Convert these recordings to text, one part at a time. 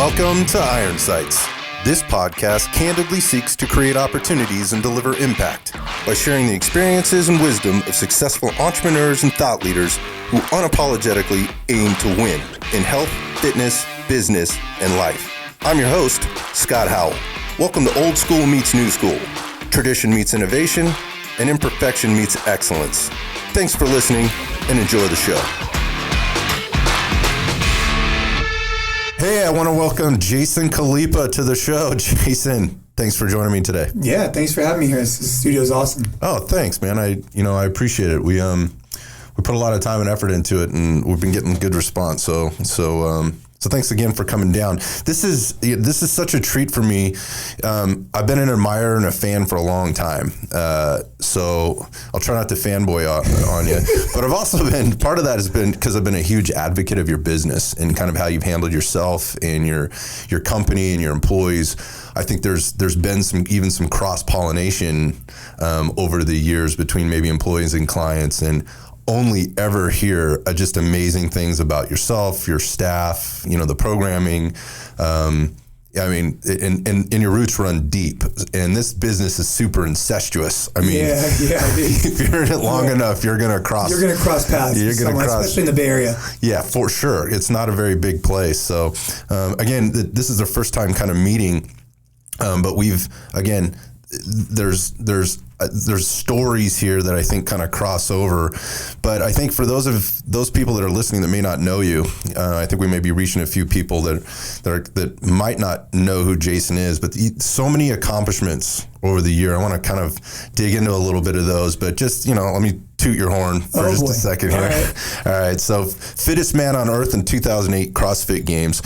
Welcome to Iron Sights. This podcast candidly seeks to create opportunities and deliver impact by sharing the experiences and wisdom of successful entrepreneurs and thought leaders who unapologetically aim to win in health, fitness, business, and life. I'm your host, Scott Howell. Welcome to Old School Meets New School. Tradition meets innovation, and imperfection meets excellence. Thanks for listening and enjoy the show. Hey, I want to welcome Jason Khalipa to the show. Jason, thanks for joining me today. Yeah, thanks for having me here. This studio is awesome. Oh, thanks, man. I appreciate it. We put a lot of time and effort into it, and we've been getting good response. So thanks again for coming down. This is such a treat for me. I've been an admirer and a fan for a long time. So I'll try not to fanboy on you. But I've also been, part of that has been because I've been a huge advocate of your business and kind of how you've handled yourself and your company and your employees. I think there's been some cross-pollination over the years between maybe employees and clients, and only ever hear just amazing things about yourself, your staff, the programming. And your roots run deep, and this business is super incestuous. If you're in it long enough, you're going to cross paths. Especially in the Bay Area. Yeah, for sure. It's not a very big place. So, again, this is the first time kind of meeting, but there's stories here that I think kind of cross over. But I think for those people that are listening that may not know you, I think we may be reaching a few people that might not know who Jason is. But so many accomplishments over the year. I want to kind of dig into a little bit of those. But just, let me toot your horn for a second here. All right. So fittest man on earth in 2008 CrossFit Games.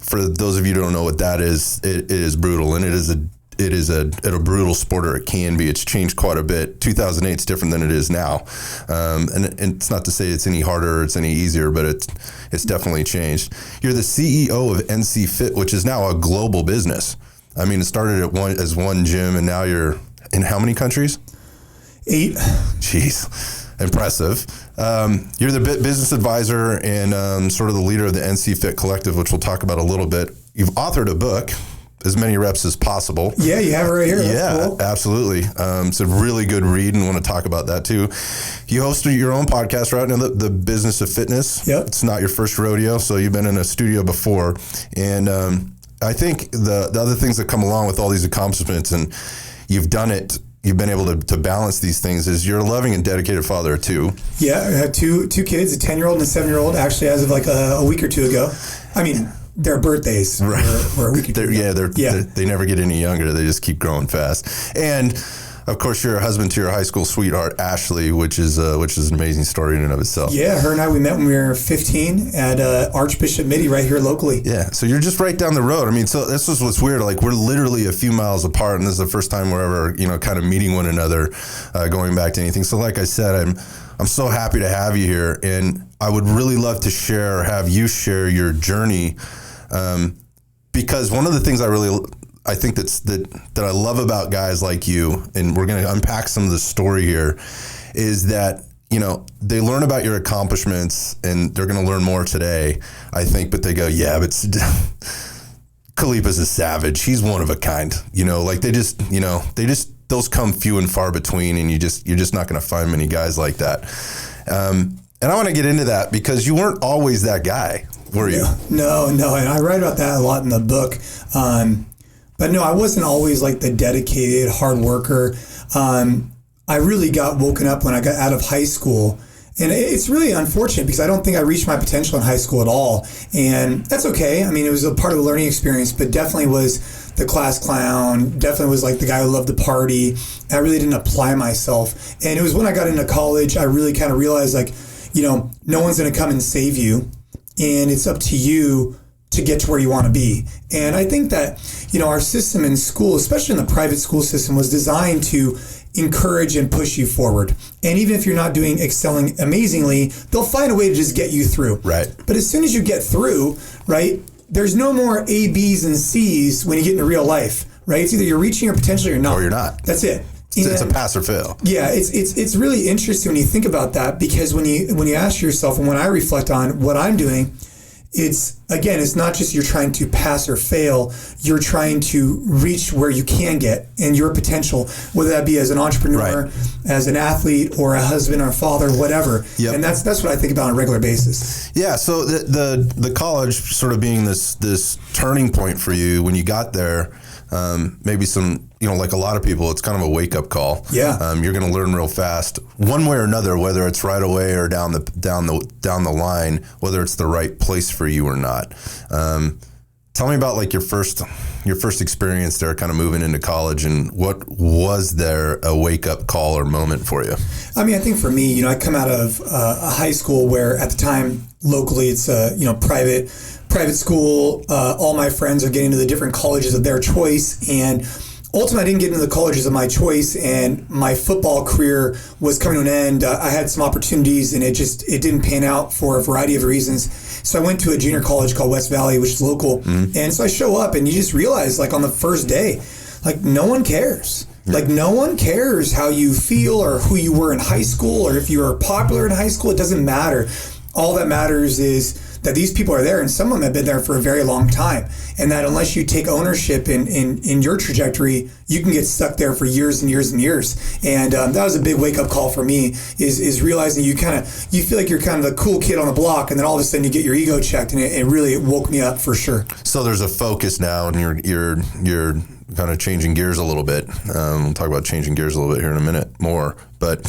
For those of you who don't know what that is, it is brutal, and it is a brutal sport, or it can be. It's changed quite a bit. 2008 is different than it is now. And it's not to say it's any harder or it's any easier, but it's definitely changed. You're the CEO of NCFit, which is now a global business. It started as one gym, and now you're in how many countries? 8. Jeez. Impressive. You're the business advisor and sort of the leader of the NCFit Collective, which we'll talk about a little bit. You've authored a book, As Many Reps as Possible. Yeah, you have it right here. That's cool. Absolutely. It's a really good read, and want to talk about that too. You host your own podcast right now, the Business of Fitness. Yep. It's not your first rodeo, so you've been in a studio before. And I think the other things that come along with all these accomplishments, and you've done it, you've been able to balance these things, is you're a loving and dedicated father of 2. Yeah, I had two kids, a 10-year-old and a 7-year-old, actually as of like a week or two ago. Their birthdays were a week or two ago. They never get any younger. They just keep growing fast. And of course, you're a husband to your high school sweetheart, Ashley, which is an amazing story in and of itself. Yeah, her and I, we met when we were 15 at Archbishop Mitty right here locally. Yeah, so you're just right down the road. So this is what's weird. Like, we're literally a few miles apart, and this is the first time we're ever, kind of meeting one another, going back to anything. So like I said, I'm so happy to have you here, and I would really love to have you share your journey, because one of the things I think that I love about guys like you, and we're going to unpack some of the story here, is that, they learn about your accomplishments, and they're going to learn more today, I think, but they go, yeah, but Khalipa's a savage. He's one of a kind, those come few and far between, and you're just not going to find many guys like that. And I want to get into that because you weren't always that guy, were you? No. And I write about that a lot in the book. But no, I wasn't always like the dedicated hard worker. I really got woken up when I got out of high school. And it's really unfortunate because I don't think I reached my potential in high school at all. And that's okay. It was a part of the learning experience, but definitely was the class clown, definitely was like the guy who loved to party. I really didn't apply myself. And it was when I got into college, I really kind of realized no one's going to come and save you. And it's up to you to get to where you want to be. And I think that, our system in school, especially in the private school system, was designed to encourage and push you forward. And even if you're not excelling amazingly, they'll find a way to just get you through. Right. But as soon as you get through, right, there's no more A, B's, and C's when you get into real life, right? It's either you're reaching your potential or you're not. Or you're not. That's it. It's a pass or fail. Yeah, it's really interesting when you think about that, because when you ask yourself, and when I reflect on what I'm doing, it's not just you're trying to pass or fail, you're trying to reach where you can get and your potential, whether that be as an entrepreneur, as an athlete, or a husband or a father, whatever. And that's what I think about on a regular basis. Yeah. So the college sort of being this turning point for you when you got there, maybe some, like a lot of people, it's kind of a wake up call. Yeah. You're going to learn real fast, one way or another, whether it's right away or down the line, whether it's the right place for you or not. Tell me about like your first experience there, kind of moving into college, and what was there a wake up call or moment for you? I mean, I think for me, I come out of a high school where at the time locally it's a private school. All my friends are getting into the different colleges of their choice, and ultimately I didn't get into the colleges of my choice, and my football career was coming to an end. I had some opportunities, and it didn't pan out for a variety of reasons. So I went to a junior college called West Valley, which is local. And so I show up, and you just realize, like on the first day, like no one cares. Like no one cares how you feel or who you were in high school, or if you were popular in high school. It doesn't matter. All that matters is that these people are there, and some of them have been there for a very long time, and that unless you take ownership in your trajectory, you can get stuck there for years and years and years. And that was a big wake up call for me, is realizing you feel like you're kind of the cool kid on the block, and then all of a sudden you get your ego checked, and it really woke me up for sure. So there's a focus now, and you're kind of changing gears a little bit. We'll talk about changing gears a little bit here in a minute more, but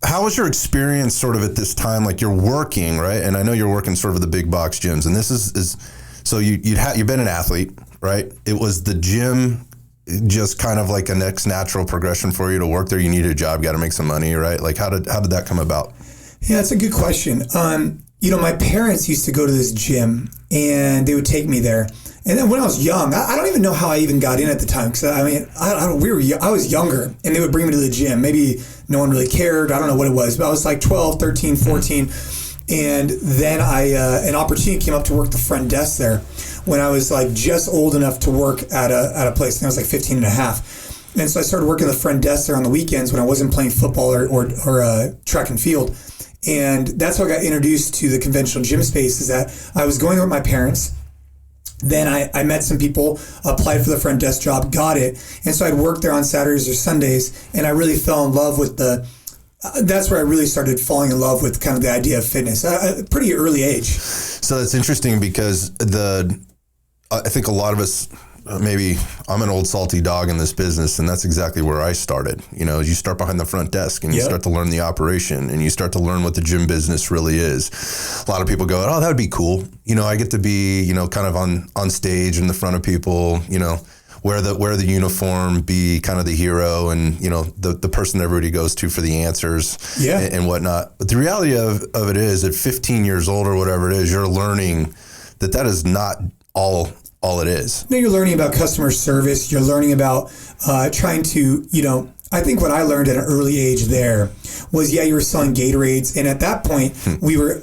how was your experience sort of at this time? Like you're working, right? And I know you're working sort of at the big box gyms, and this is so you've been an athlete, right? It was the gym just kind of like a next natural progression for you to work there. You need a job, got to make some money, right? Like how did that come about? Yeah, that's a good question. My parents used to go to this gym, and they would take me there. And then when I was young, I don't even know how I even got in at the time. Because I was younger, and they would bring me to the gym. Maybe no one really cared. I don't know what it was, but I was like 12, 13, 14. And then an opportunity came up to work the front desk there when I was like just old enough to work at a place. And I was like 15 and a half. And so I started working the front desk there on the weekends when I wasn't playing football or track and field. And that's how I got introduced to the conventional gym space, is that I was going with my parents. Then I met some people, applied for the front desk job, got it. And so I'd work there on Saturdays or Sundays, and I really fell in love with that's where I really started falling in love with kind of the idea of fitness at a pretty early age. So that's interesting because I think a lot of us, maybe I'm an old salty dog in this business, and that's exactly where I started. You start behind the front desk, and you start to learn the operation, and you start to learn what the gym business really is. A lot of people go, oh, that would be cool. I get to be, kind of on stage in the front of people, wear the uniform, be kind of the hero, and, the person everybody goes to for the answers and whatnot. But the reality of it is at 15 years old or whatever it is, you're learning that is not all it is. No, you're learning about customer service. You're learning about trying to, I think what I learned at an early age there was, you were selling Gatorades. And at that point,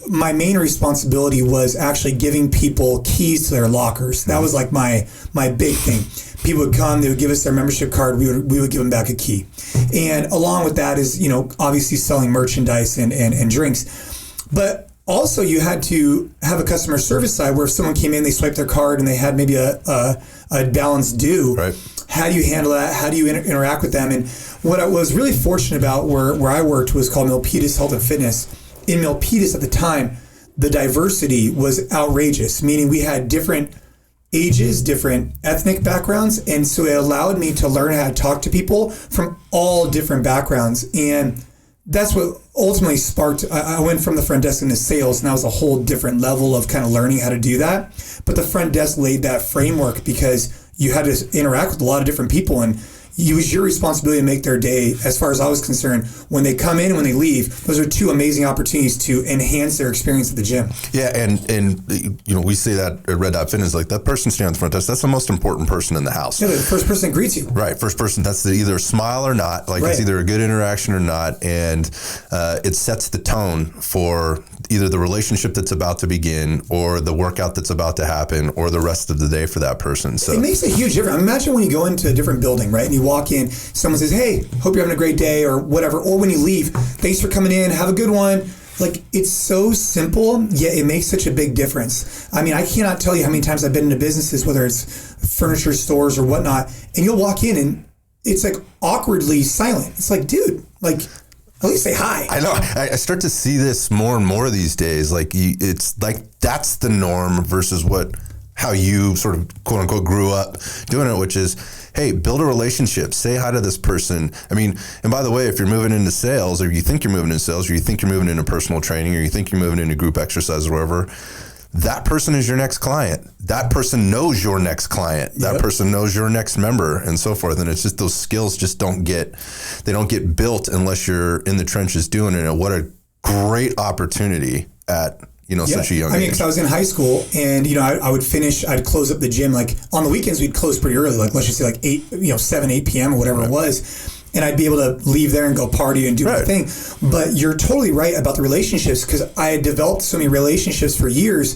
my main responsibility was actually giving people keys to their lockers. That was like my big thing. People would come, they would give us their membership card, we would give them back a key. And along with that is, obviously selling merchandise and drinks. But also, you had to have a customer service side where if someone came in, they swiped their card and they had maybe a balance due. Right. How do you handle that? How do you interact with them? And what I was really fortunate about where I worked was called Milpitas Health and Fitness. In Milpitas at the time, the diversity was outrageous, meaning we had different ages, different ethnic backgrounds. And so it allowed me to learn how to talk to people from all different backgrounds. And that's what ultimately sparked, I went from the front desk into sales, and that was a whole different level of kind of learning how to do that. But the front desk laid that framework because you had to interact with a lot of different people, and it was your responsibility to make their day, as far as I was concerned. When they come in and when they leave, those are two amazing opportunities to enhance their experience at the gym. Yeah, and we say that at Red Dot Fitness, like that person standing on the front desk, that's the most important person in the house. Yeah, the first person that greets you. Right, first person, that's either a smile or not, like It's either a good interaction or not, and it sets the tone for either the relationship that's about to begin or the workout that's about to happen or the rest of the day for that person. So it makes a huge difference. Imagine when you go into a different building, right, and you walk in, someone says, hey, hope you're having a great day or whatever. Or when you leave, thanks for coming in, have a good one. like, it's so simple, yet it makes such a big difference. I mean, I cannot tell you how many times I've been into businesses, whether it's furniture stores or whatnot, and you'll walk in and it's like awkwardly silent. It's like, dude, like, at least say hi. I know. I start to see this more and more these days. Like, it's like that's the norm versus how you sort of quote unquote grew up doing it, which is, hey, build a relationship, say hi to this person. I mean, and by the way, if you're moving into sales, or you think you're moving into sales, or you think you're moving into personal training, or you think you're moving into group exercise or whatever, that person is your next client. That person knows your next client. That person knows your next member, and so forth. And it's just those skills just don't get built unless you're in the trenches doing it. And what a great opportunity at such a young age. I mean, because I was in high school, and I'd close up the gym, like on the weekends we'd close pretty early, like let's just say like 7, 8 p.m. or whatever it was. And I'd be able to leave there and go party and do my thing. But you're totally right about the relationships, because I had developed so many relationships for years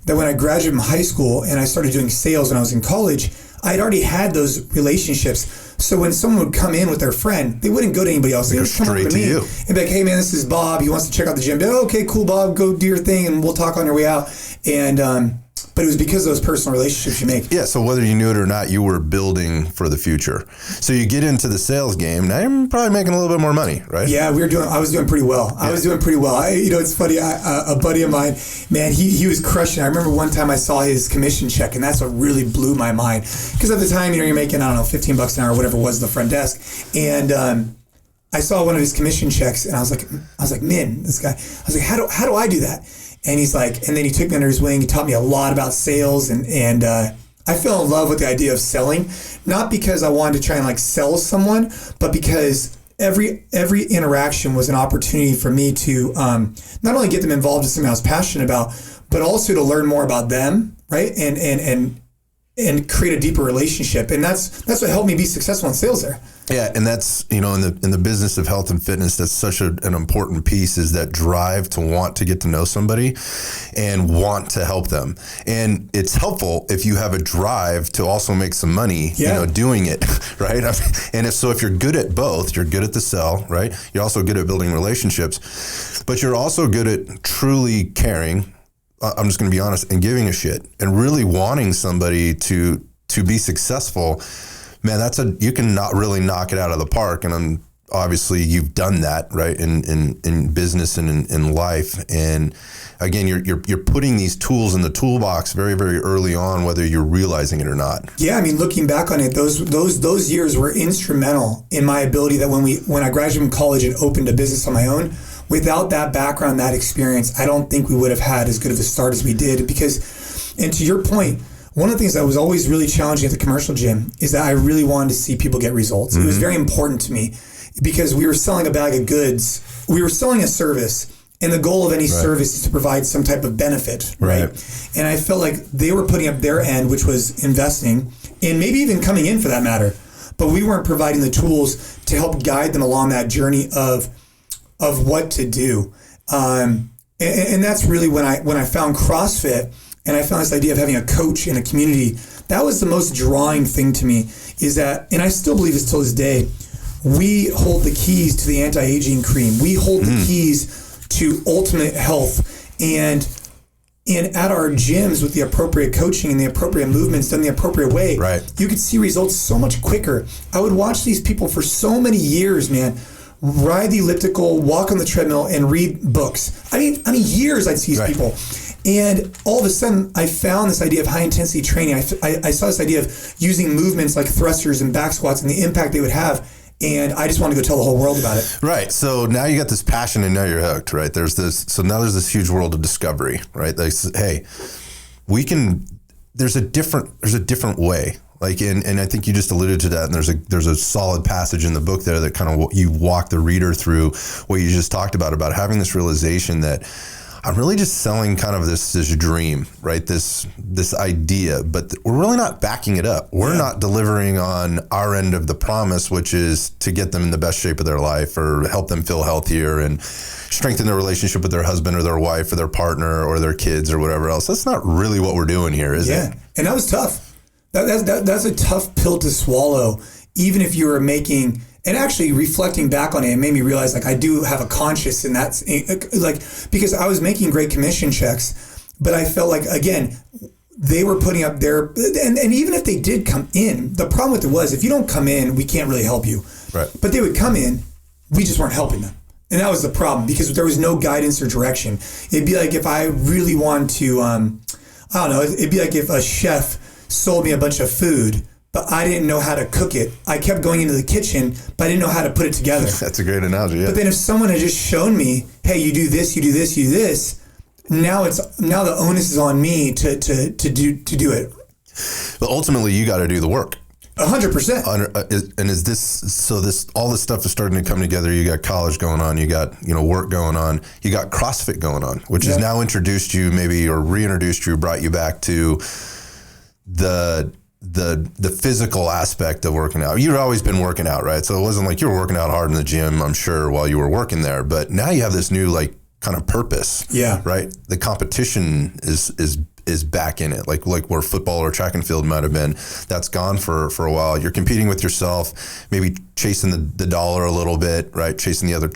that when I graduated from high school and I started doing sales when I was in college, I had already had those relationships. So when someone would come in with their friend, they wouldn't go to anybody else. They would come over to me and be like, hey man, this is Bob. He wants to check out the gym. Be like, okay, cool, Bob. Go do your thing and we'll talk on your way out. And but it was because of those personal relationships you make. Yeah, so whether you knew it or not, you were building for the future. So you get into the sales game, now you're probably making a little bit more money, right? Yeah, I was doing pretty well. I was doing pretty well. It's funny, a buddy of mine, man, he was crushing. I remember one time I saw his commission check, and that's what really blew my mind. Because at the time, you're making, I don't know, $15 an hour, whatever it was, at the front desk. And I saw one of his commission checks, and I was like, man, this guy, I was like, how do I do that? And he's like, and then he took me under his wing. He taught me a lot about sales, and I fell in love with the idea of selling, not because I wanted to try and like sell someone, but because every interaction was an opportunity for me to not only get them involved in something I was passionate about, but also to learn more about them, right? And create a deeper relationship. And that's what helped me be successful in sales there. Yeah, and that's, in the business of health and fitness, that's such an important piece, is that drive to want to get to know somebody and want to help them. And it's helpful if you have a drive to also make some money, doing it, right? And if you're good at both, you're good at the sell, right? You're also good at building relationships, but you're also good at truly caring, I'm just going to be honest, and giving a shit and really wanting somebody to be successful. Man, you can not really knock it out of the park. And obviously you've done that, right? In business and in life. And again, you're putting these tools in the toolbox very, very early on, whether you're realizing it or not. Yeah. I mean, looking back on it, those years were instrumental in my ability that when I graduated from college and opened a business on my own, without that background, that experience, I don't think we would have had as good of a start as we did. Because, and to your point, one of the things that was always really challenging at the commercial gym is that I really wanted to see people get results. Mm-hmm. It was very important to me because we were selling a bag of goods. We were selling a service, and the goal of any service is to provide some type of benefit, right? And I felt like they were putting up their end, which was investing, and maybe even coming in for that matter. But we weren't providing the tools to help guide them along that journey of what to do. And that's really when I found CrossFit. And I found this idea of having a coach in a community. That was the most drawing thing to me, is that, and I still believe this till this day, we hold the keys to the anti-aging cream. We hold the keys to ultimate health. And at our gyms with the appropriate coaching and the appropriate movements done the appropriate way, you could see results so much quicker. I would watch these people for so many years, man, ride the elliptical, walk on the treadmill, and read books. I mean, years I'd see these people. And all of a sudden, I found this idea of high-intensity training. I saw this idea of using movements like thrusters and back squats and the impact they would have. And I just wanted to go tell the whole world about it. Right. So now you got this passion and now you're hooked, right? Now there's this huge world of discovery, right? Like, hey, there's a different way. Like, and I think you just alluded to that. And there's a solid passage in the book there that kind of you walk the reader through what you just talked about having this realization that I'm really just selling kind of this dream, right? This idea, but we're really not backing it up. We're not delivering on our end of the promise, which is to get them in the best shape of their life or help them feel healthier and strengthen their relationship with their husband or their wife or their partner or their kids or whatever else. That's not really what we're doing here, is it? Yeah, and that was tough. That's a tough pill to swallow, even if you were making And actually reflecting back on it, it made me realize like I do have a conscience, and that's like, because I was making great commission checks, but I felt like, again, they were putting up their, and even if they did come in, the problem with it was, if you don't come in, we can't really help you. Right. But they would come in, we just weren't helping them. And that was the problem, because there was no guidance or direction. It'd be like if I really wanted to, I don't know, it'd be like if a chef sold me a bunch of food, but I didn't know how to cook it. I kept going into the kitchen, but I didn't know how to put it together. That's a great analogy, yeah. But then if someone had just shown me, hey, you do this, you do this, you do this, now the onus is on me to do it. But ultimately, you got to do the work. 100%. And is this all this stuff is starting to come together? You got college going on, you got work going on, you got CrossFit going on, which has now introduced you, maybe, or reintroduced you, brought you back to the physical aspect of working out. You've always been working out, right? So it wasn't like you were working out hard in the gym, I'm sure, while you were working there. But now you have this new like kind of purpose. Yeah. Right. The competition is back in it, like where football or track and field might have been. That's gone for a while. You're competing with yourself, maybe chasing the dollar a little bit, right? Chasing men, trying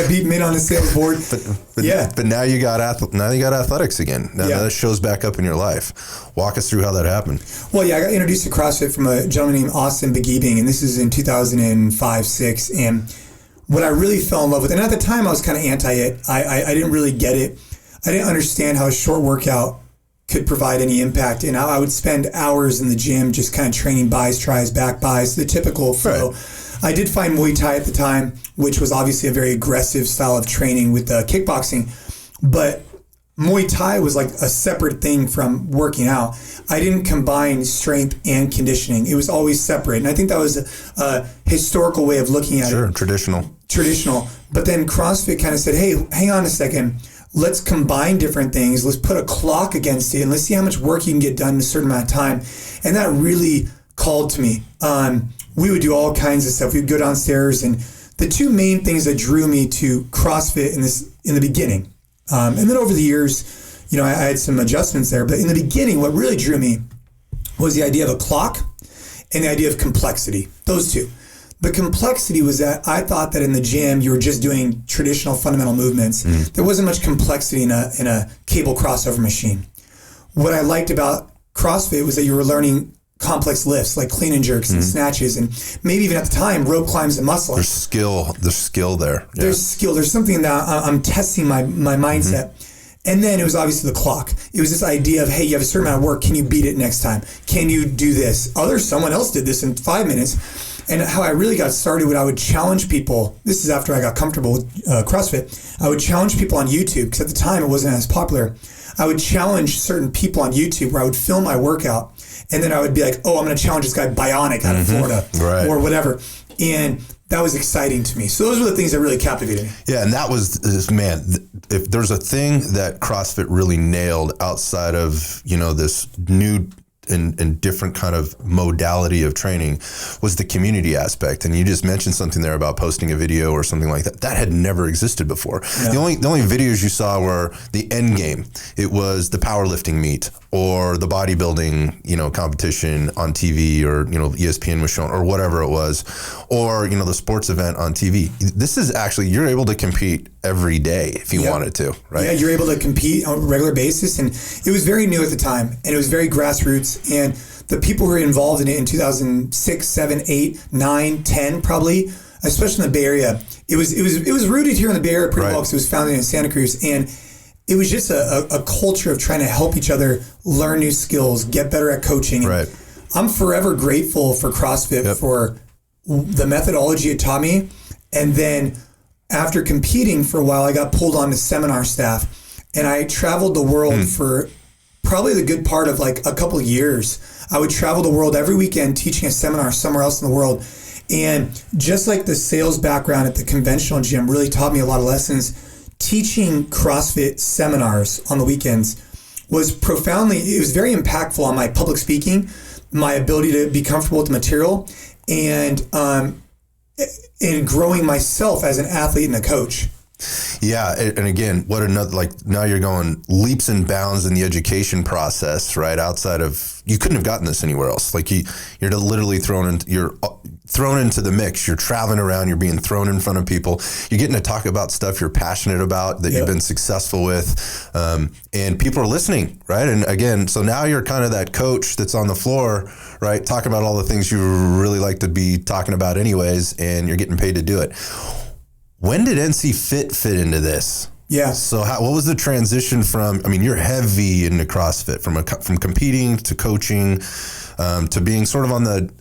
to beat men on the sales board. But now you got athletics again. Now that shows back up in your life. Walk us through how that happened. Well, I got introduced to CrossFit from a gentleman named Austin Begebing, and this is in 2005-06. And what I really fell in love with, and at the time I was kind of anti it. I didn't really get it. I didn't understand how a short workout could provide any impact. And I would spend hours in the gym just kind of training buys, tries, back buys, the typical flow. Right. I did find Muay Thai at the time, which was obviously a very aggressive style of training with kickboxing. But Muay Thai was like a separate thing from working out. I didn't combine strength and conditioning. It was always separate. And I think that was a historical way of looking at it. Sure, traditional. But then CrossFit kind of said, hey, hang on a second. Let's combine different things. Let's put a clock against it, and let's see how much work you can get done in a certain amount of time. And that really called to me. We would do all kinds of stuff. We'd go downstairs, and the two main things that drew me to CrossFit in the beginning, and then over the years, I had some adjustments there. But in the beginning, what really drew me was the idea of a clock and the idea of complexity. Those two. The complexity was that I thought that in the gym you were just doing traditional fundamental movements. There wasn't much complexity in a cable crossover machine. What I liked about CrossFit was that you were learning complex lifts like clean and jerks and snatches, and maybe even at the time rope climbs and muscle. There's skill there. Yeah. There's skill. There's something that I'm testing my mindset. And then it was obviously the clock. It was this idea of, hey, you have a certain amount of work. Can you beat it next time? Can you do this? Someone else did this in 5 minutes. And how I really got started, when I would challenge people, this is after I got comfortable with CrossFit, I would challenge people on YouTube, because at the time it wasn't as popular. I would challenge certain people on YouTube where I would film my workout, and then I would be like, oh, I'm going to challenge this guy Bionic out of Florida, or whatever. And that was exciting to me. So those were the things that really captivated me. Yeah, and that was, if there's a thing that CrossFit really nailed outside of, this new and different kind of modality of training, was the community aspect. And you just mentioned something there about posting a video or something like that. That had never existed before. Yeah. The only videos you saw were the end game. It was the powerlifting meet or the bodybuilding, competition on TV, or, ESPN was shown, or whatever it was, or, the sports event on TV. This is actually, you're able to compete every day if you wanted to, right? Yeah, you're able to compete on a regular basis. And it was very new at the time, and it was very grassroots. And the people who were involved in it in 2006, 7, 8, 9, 10, probably, especially in the Bay Area, it was rooted here in the Bay Area pretty well, because it was founded in Santa Cruz. And it was just a culture of trying to help each other learn new skills, get better at coaching. Right. I'm forever grateful for CrossFit for the methodology it taught me. And then after competing for a while, I got pulled on to seminar staff, and I traveled the world for probably the good part of like a couple of years. I would travel the world every weekend teaching a seminar somewhere else in the world. And just like the sales background at the conventional gym really taught me a lot of lessons, teaching CrossFit seminars on the weekends was it was very impactful on my public speaking, my ability to be comfortable with the material, and in growing myself as an athlete and a coach. Yeah, and again, what another, like, now you're going leaps and bounds in the education process, right? Outside of, you couldn't have gotten this anywhere else. Like, you're literally thrown into the mix. You're traveling around, you're being thrown in front of people. You're getting to talk about stuff you're passionate about, that you've been successful with, and people are listening, right? And again, so now you're kind of that coach that's on the floor, right? Talking about all the things you really like to be talking about anyways, and you're getting paid to do it. When did NCFit fit into this? Yeah. So what was the transition from, I mean, you're heavy into CrossFit, from competing to coaching, to being sort of on the,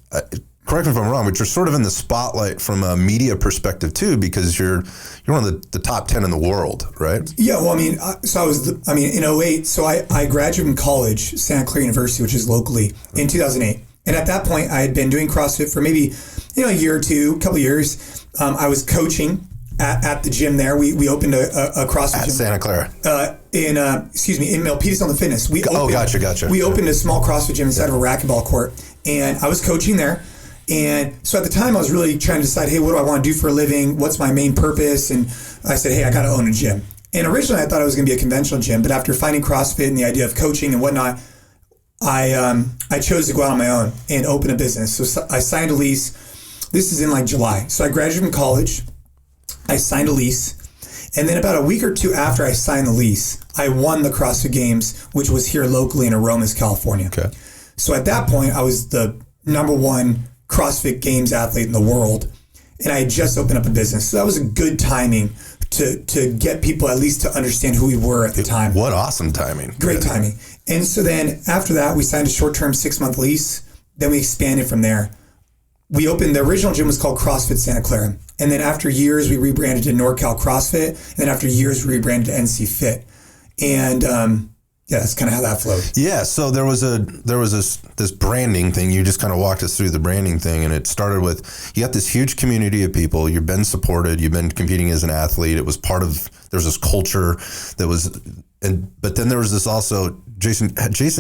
correct me if I'm wrong, but you're sort of in the spotlight from a media perspective too, because you're one of the top 10 in the world, right? Yeah. Well, I mean, in 2008, so I graduated from college, Santa Clara University, which is locally, in 2008. And at that point, I had been doing CrossFit for maybe, a year or two, a couple of years. I was coaching at the gym there. We opened a CrossFit at gym. Santa Clara. In Milpitas on the Fitness. Gotcha. We opened a small CrossFit gym inside of a racquetball court. And I was coaching there. And so at the time I was really trying to decide, hey, what do I want to do for a living? What's my main purpose? And I said, hey, I got to own a gym. And originally I thought it was going to be a conventional gym, but after finding CrossFit and the idea of coaching and whatnot, I chose to go out on my own and open a business. So I signed a lease. This is in like July. So I graduated from college. I signed a lease, and then about a week or two after I signed the lease, I won the CrossFit Games, which was here locally in Aromas, California. Okay. So at that point, I was the #1 CrossFit Games athlete in the world, and I had just opened up a business. So that was a good timing to get people at least to understand who we were at the time. What awesome timing. Great timing. And so then after that, we signed a short-term 6-month lease. Then we expanded from there. We opened, the original gym was called CrossFit Santa Clara. And then after years, we rebranded to NorCal CrossFit. And then after years, we rebranded to NCFit. And that's kind of how that flowed. Yeah. So there was this branding thing. You just kind of walked us through the branding thing. And it started with, you got this huge community of people. You've been supported. You've been competing as an athlete. It was there was this culture that was, but then there was this also, Jason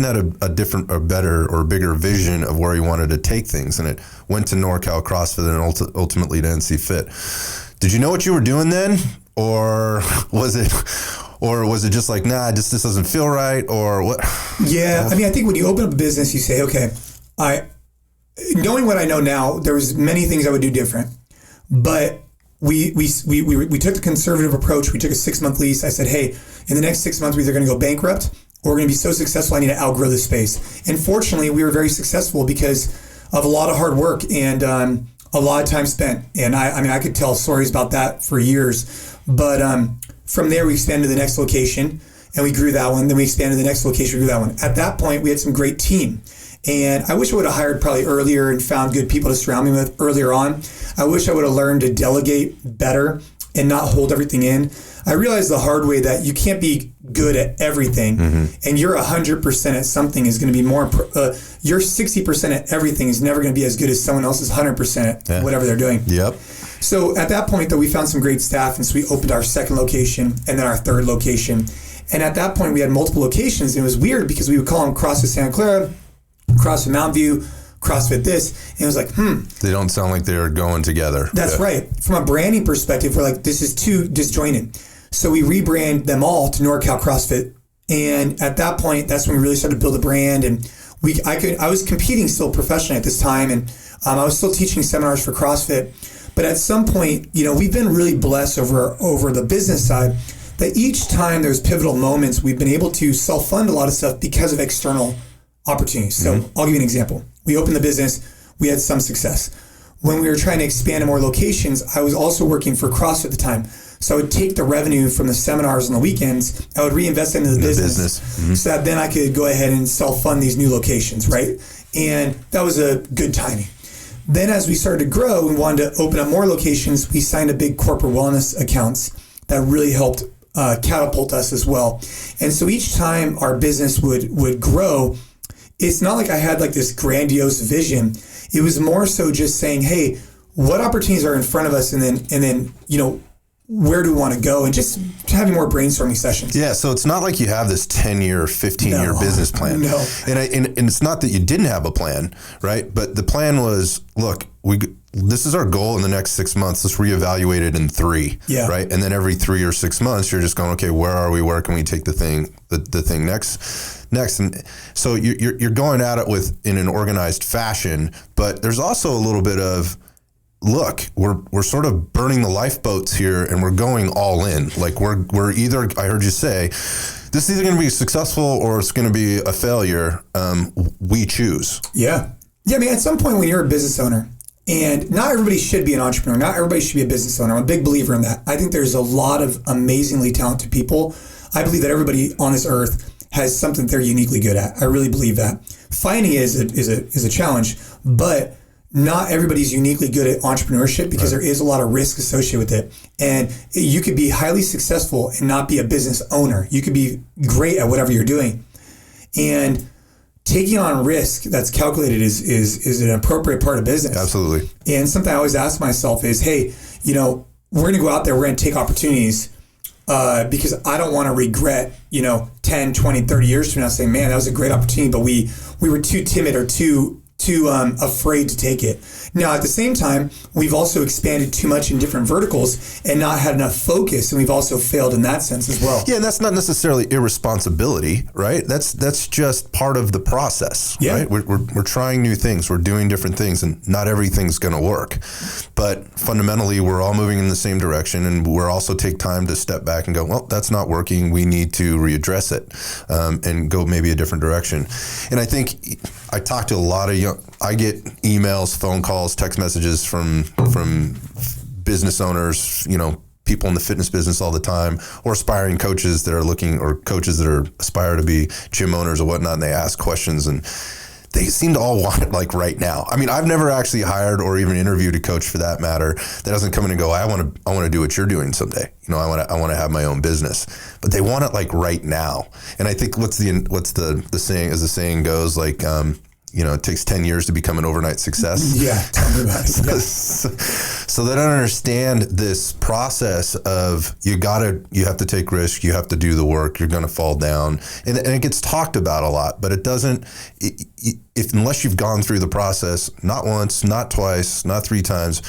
had a different, or better, or bigger vision of where he wanted to take things, and it went to NorCal CrossFit and ultimately to NCFit. Did you know what you were doing then, or was it just like, nah, this doesn't feel right, or what? Yeah, I mean, I think when you open up a business, you say, okay, knowing what I know now, there was many things I would do different, but we took the conservative approach. We took a 6-month lease. I said, hey, in the next 6 months, we're either going to go bankrupt or we're going to be so successful, I need to outgrow this space. And fortunately, we were very successful because of a lot of hard work and a lot of time spent. And I could tell stories about that for years. But from there, we expanded to the next location and we grew that one. Then we expanded to the next location, we grew that one. At that point, we had some great team. And I wish I would have hired probably earlier and found good people to surround me with earlier on. I wish I would have learned to delegate better and not hold everything in. I realized the hard way that you can't be good at everything, and you're 100% at something is going to be more, your 60% at everything is never going to be as good as someone else's 100% at whatever they're doing. Yep. So at that point, though, we found some great staff, and so we opened our second location and then our third location. And at that point, we had multiple locations, and it was weird because we would call them CrossFit Santa Clara, CrossFit Mountain View, CrossFit this, and it was like, They don't sound like they're going together. That's right. From a branding perspective, we're like, this is too disjointed. So we rebrand them all to NorCal CrossFit. And at that point, that's when we really started to build a brand. And I was competing still professionally at this time. And I was still teaching seminars for CrossFit. But at some point, we've been really blessed over the business side that each time there's pivotal moments, we've been able to self-fund a lot of stuff because of external opportunities. So I'll give you an example. We opened the business. We had some success. When we were trying to expand to more locations, I was also working for CrossFit at the time. So I would take the revenue from the seminars on the weekends, I would reinvest into the business. So that then I could go ahead and self-fund these new locations, right? And that was a good timing. Then as we started to grow and wanted to open up more locations, we signed a big corporate wellness accounts that really helped catapult us as well. And so each time our business would grow, it's not like I had like this grandiose vision. It was more so just saying, hey, what opportunities are in front of us? And then, where do we want to go? And just having more brainstorming sessions. Yeah. So it's not like you have this 10-year, 15-year business plan. No. And it's not that you didn't have a plan, right? But the plan was, look, this is our goal in the next 6 months. Let's reevaluate it in 3, right? And then every 3 or 6 months, you're just going, okay, where are we? Where can we take the thing next? And so you're going at it in an organized fashion, but there's also a little bit of, look, we're sort of burning the lifeboats here, and we're going all in. Like we're either, I heard you say, this is either going to be successful or it's going to be a failure. We choose. Yeah. I mean, at some point when you're a business owner, and not everybody should be an entrepreneur, not everybody should be a business owner. I'm a big believer in that. I think there's a lot of amazingly talented people. I believe that everybody on this earth has something they're uniquely good at. I really believe that. Finding is a challenge, but not everybody's uniquely good at entrepreneurship because there is a lot of risk associated with it. And you could be highly successful and not be a business owner. You could be great at whatever you're doing. And taking on risk that's calculated is an appropriate part of business. Absolutely. And something I always ask myself is, hey, we're going to go out there, we're going to take opportunities because I don't want to regret, 10, 20, 30 years from now saying, man, that was a great opportunity, but we were too timid or too afraid to take it. Now, at the same time, we've also expanded too much in different verticals and not had enough focus, and we've also failed in that sense as well. Yeah, and that's not necessarily irresponsibility, right? That's just part of the process, right? We're trying new things, we're doing different things, and not everything's going to work. But fundamentally, we're all moving in the same direction, and we're also take time to step back and go, well, that's not working. We need to readdress it and go maybe a different direction. And I think I talk to a lot of I get emails, phone calls, text messages from business owners, people in the fitness business all the time, or aspiring coaches that are looking, or coaches that are aspire to be gym owners or whatnot, and they ask questions, and they seem to all want it like right now. I mean, I've never actually hired or even interviewed a coach for that matter that doesn't come in and go, I want to do what you're doing someday. I want to have my own business, but they want it like right now. And I think what's the saying, as the saying goes, like, it takes 10 years to become an overnight success. Yeah, tell me about it. Yeah. So they don't understand this process of you have to take risk, you have to do the work, you're going to fall down. And it gets talked about a lot, but it doesn't, unless you've gone through the process, not once, not twice, not 3 times,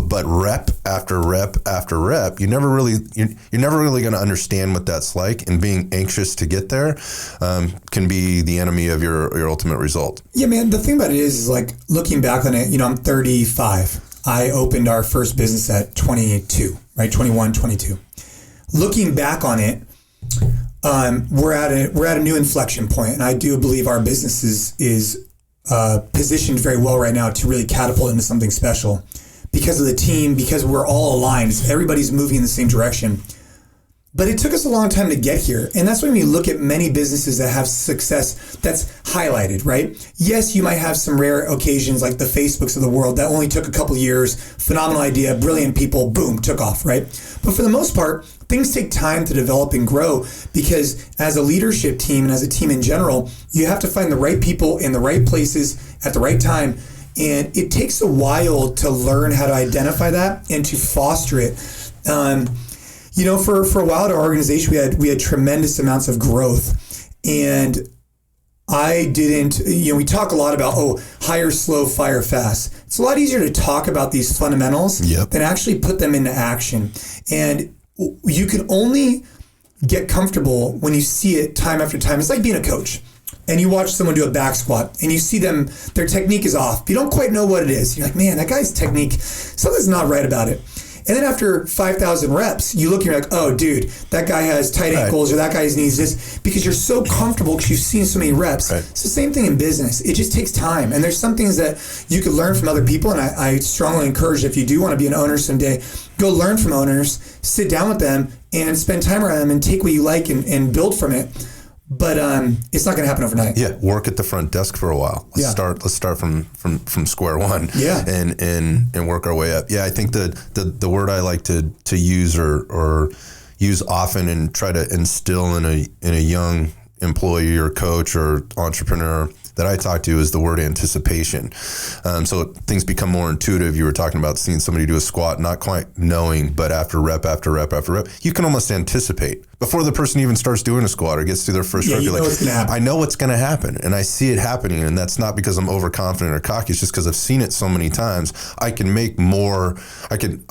but rep after rep after rep, you're never really going to understand what that's like. And being anxious to get there can be the enemy of your ultimate result. Yeah, man. The thing about it is like looking back on it. I'm 35. I opened our first business at 22, right? 21, 22. Looking back on it, we're at a new inflection point, and I do believe our business is positioned very well right now to really catapult into something special. Because of the team, because we're all aligned, everybody's moving in the same direction. But it took us a long time to get here. And that's when we look at many businesses that have success that's highlighted, right? Yes, you might have some rare occasions like the Facebooks of the world that only took a couple years, phenomenal idea, brilliant people, boom, took off, right? But for the most part, things take time to develop and grow because as a leadership team and as a team in general, you have to find the right people in the right places at the right time. And it takes a while to learn how to identify that and to foster it. For a while at our organization, we had tremendous amounts of growth. And I didn't, we talk a lot about, hire slow, fire fast. It's a lot easier to talk about these fundamentals than actually put them into action. And you can only get comfortable when you see it time after time. It's like being a coach. And you watch someone do a back squat and you see their technique is off. You don't quite know what it is. You're like, man, that guy's technique, something's not right about it. And then after 5,000 reps, you look and you're like, oh, dude, that guy has tight ankles or that guy's needs this, because you're so comfortable because you've seen so many reps. Right. It's the same thing in business. It just takes time. And there's some things that you could learn from other people. And I strongly encourage, if you do want to be an owner someday, go learn from owners, sit down with them and spend time around them and take what you like and build from it. But it's not going to happen overnight. Yeah, work at the front desk for a while. Let's start from square one. Yeah, and work our way up. Yeah, I think the word I like to use or use often and try to instill in a young employee or coach or entrepreneur that I talk to is the word anticipation. So things become more intuitive. You were talking about seeing somebody do a squat, not quite knowing, but after rep after rep after rep, you can almost anticipate before the person even starts doing a squat or gets to their first rep. You're like, I know what's going to happen, and I see it happening, and that's not because I'm overconfident or cocky. It's just because I've seen it so many times. I can make more. I can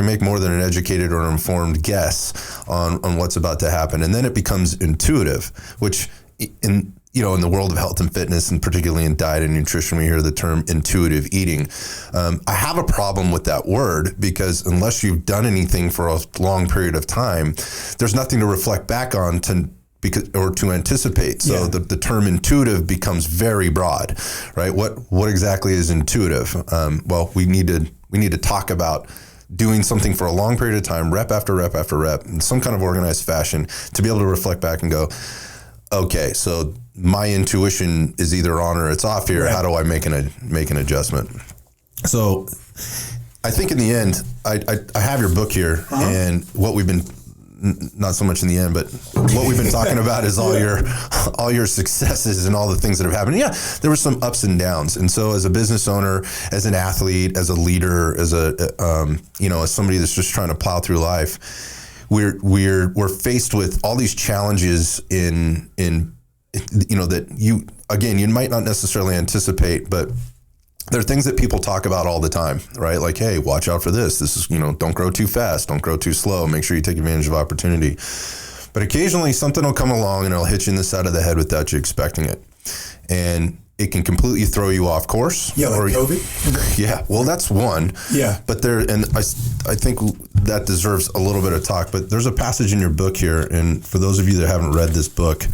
make more than an educated or informed guess on what's about to happen, and then it becomes intuitive, which in the world of health and fitness, and particularly in diet and nutrition, we hear the term intuitive eating. I have a problem with that word because unless you've done anything for a long period of time, there's nothing to reflect back on to anticipate. So the term intuitive becomes very broad, right? What exactly is intuitive? Well, we need to talk about doing something for a long period of time, rep after rep after rep, in some kind of organized fashion, to be able to reflect back and go, okay, so my intuition is either on or it's off here. Right. How do I make an adjustment? So I think in the end, I have your book here, and what we've been, not so much in the end, but what we've been talking about is all your successes and all the things that have happened. Yeah, there were some ups and downs. And so as a business owner, as an athlete, as a leader, as as somebody that's just trying to plow through life, we're faced with all these challenges in that you might not necessarily anticipate, but there are things that people talk about all the time, right? Like, hey, watch out for this. This is, don't grow too fast, don't grow too slow. Make sure you take advantage of opportunity. But occasionally something will come along and it'll hit you in the side of the head without you expecting it. And it can completely throw you off course. Yeah, like COVID? Yeah, well, that's one. Yeah. But I think that deserves a little bit of talk. But there's a passage in your book here, and for those of you that haven't read this book,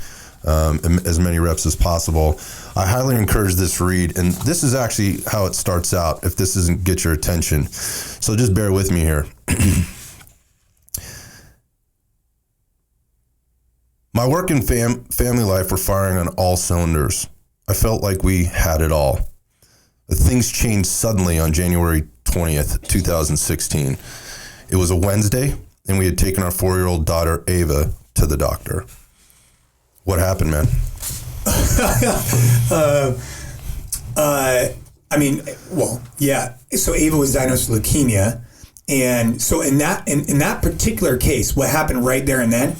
as many reps as possible, I highly encourage this read. And this is actually how it starts out, if this doesn't get your attention. So just bear with me here. My work and family life were firing on all cylinders. I felt like we had it all. But things changed suddenly on January 20th, 2016. It was a Wednesday, and we had taken our 4-year-old daughter, Ava, to the doctor. What happened, man? So Ava was diagnosed with leukemia, and so in that particular case, what happened right there and then?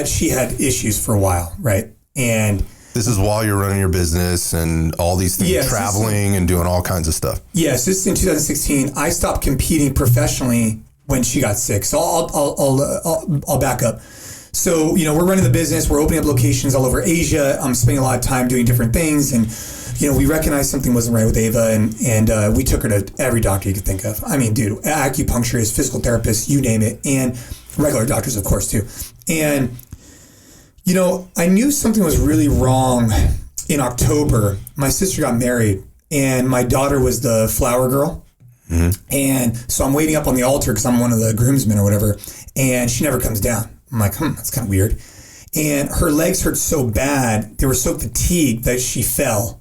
She had issues for a while, right? And this is while you're running your business and all these things, traveling and doing all kinds of stuff. Yes, this is in 2016. I stopped competing professionally when she got sick. So I'll back up. So, we're running the business. We're opening up locations all over Asia. I'm spending a lot of time doing different things. And, we recognized something wasn't right with Ava. And we took her to every doctor you could think of. I mean, dude, acupuncturist, physical therapist, you name it. And regular doctors, of course, too. And, I knew something was really wrong in October. My sister got married, and my daughter was the flower girl. Mm-hmm. And so I'm waiting up on the altar because I'm one of the groomsmen or whatever, and she never comes down. I'm like, that's kind of weird. And her legs hurt so bad, they were so fatigued that she fell.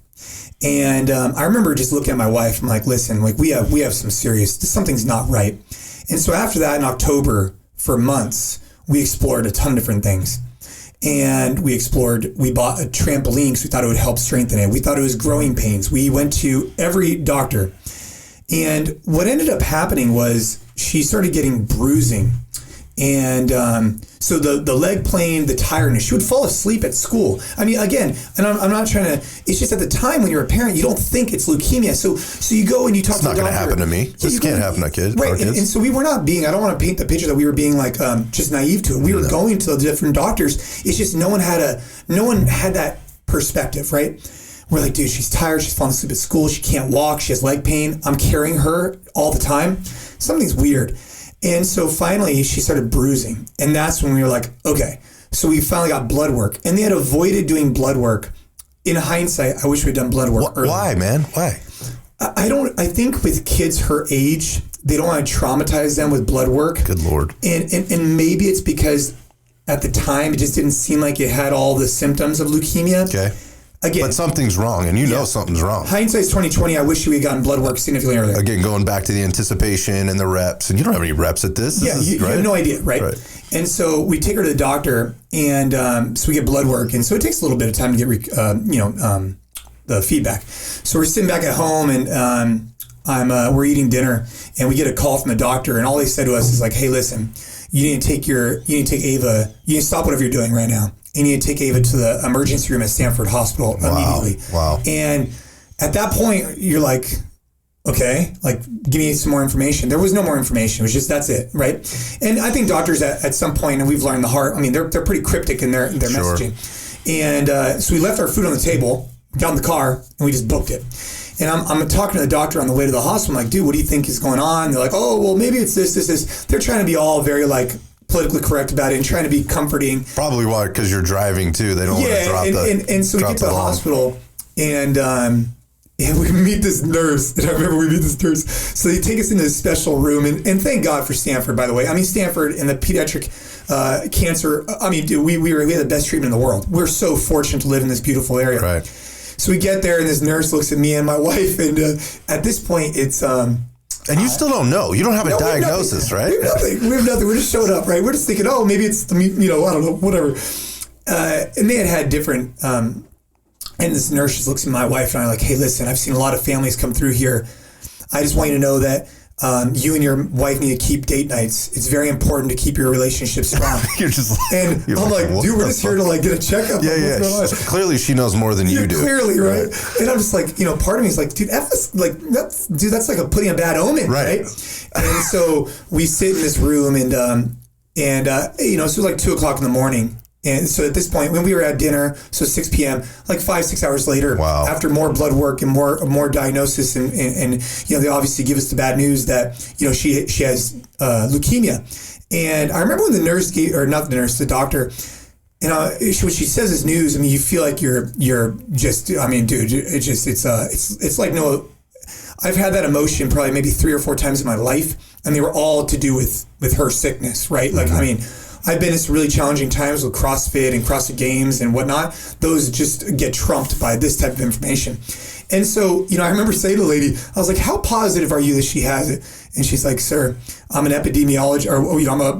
And I remember just looking at my wife. I'm like, listen, we have something's not right. And so after that, in October, for months, we explored a ton of different things. And we bought a trampoline because we thought it would help strengthen it. We thought it was growing pains. We went to every doctor. And what ended up happening was she started getting bruising. And so the leg pain, the tiredness, she would fall asleep at school. I mean, again, and I'm not trying to, it's just at the time when you're a parent, you don't think it's leukemia. So you go and you talk to the doctor. It's not going to happen to me. This can't happen to kids. Right. And so we were not being, I don't want to paint the picture that we were being like just naive to it. We were going to the different doctors. It's just no one had that perspective, right? We're like, dude, she's tired. She's falling asleep at school. She can't walk. She has leg pain. I'm carrying her all the time. Something's weird. And so finally she started bruising. And that's when we were like, okay. So we finally got blood work. And they had avoided doing blood work. In hindsight, I wish we'd done blood work earlier. Why, man? Why? I think with kids her age, they don't want to traumatize them with blood work. Good Lord. And maybe it's because at the time it just didn't seem like it had all the symptoms of leukemia. Okay. Again, but something's wrong, and you know something's wrong. Hindsight's 2020. I wish we had gotten blood work significantly earlier. Again, going back to the anticipation and the reps, and you don't have any reps at this. You have no idea, right? And so we take her to the doctor, and so we get blood work, and so it takes a little bit of time to get the feedback. So we're sitting back at home, and we're eating dinner, and we get a call from the doctor, and all they said to us is like, "Hey, listen, you need to take Ava. You need to stop whatever you're doing right now. You need to take Ava to the emergency room at Stanford Hospital immediately." Wow. And at that point, you're like, okay, like, give me some more information. There was no more information. It was just, that's it, right? And I think doctors at some point, and we've learned the hard, I mean, they're pretty cryptic in their messaging. And so we left our food on the table, got in the car, and we just booked it. And I'm talking to the doctor on the way to the hospital. I'm like, dude, what do you think is going on? They're like, oh, well, maybe it's this. They're trying to be all very, like, politically correct about it and trying to be comforting. Probably why, because you're driving too. They don't want to drop and so we get to the hospital, and we meet this nurse. And I remember we meet this nurse. So they take us into this special room, and thank God for Stanford, by the way. I mean, Stanford and the pediatric cancer. I mean, dude, we had the best treatment in the world. We're so fortunate to live in this beautiful area. Right. So we get there, and this nurse looks at me and my wife, and at this point, it's and you still don't know. You don't have a diagnosis, right? We have nothing. We're just showing up, right? We're just thinking, oh, maybe it's I don't know, whatever. And they had different. And this nurse just looks at my wife and I like, hey, listen, I've seen a lot of families come through here. I just want you to know that you and your wife need to keep date nights. It's very important to keep your relationship strong. You're just and I'm like, dude, we're just here to like get a checkup. Yeah. Clearly she knows more than you do. Clearly, right? And I'm just like, part of me is like, dude, that's like putting a bad omen, right? And so we sit in this room, and so it was like 2:00 in the morning. And so at this point, when we were at dinner, so 6 p.m., like 5-6 hours later, after more blood work and more diagnosis, and they obviously give us the bad news that she has leukemia. And I remember when the doctor, when she says this news, I mean, you feel like you're just, I mean, dude, it's like no. I've had that emotion probably maybe 3 or 4 times in my life, and they were all to do with her sickness, right? Like, I mean, I've been in some really challenging times with CrossFit and CrossFit Games and whatnot. Those just get trumped by this type of information. And so, I remember saying to the lady, I was like, how positive are you that she has it? And she's like, sir, I'm an epidemiologist, or I'm a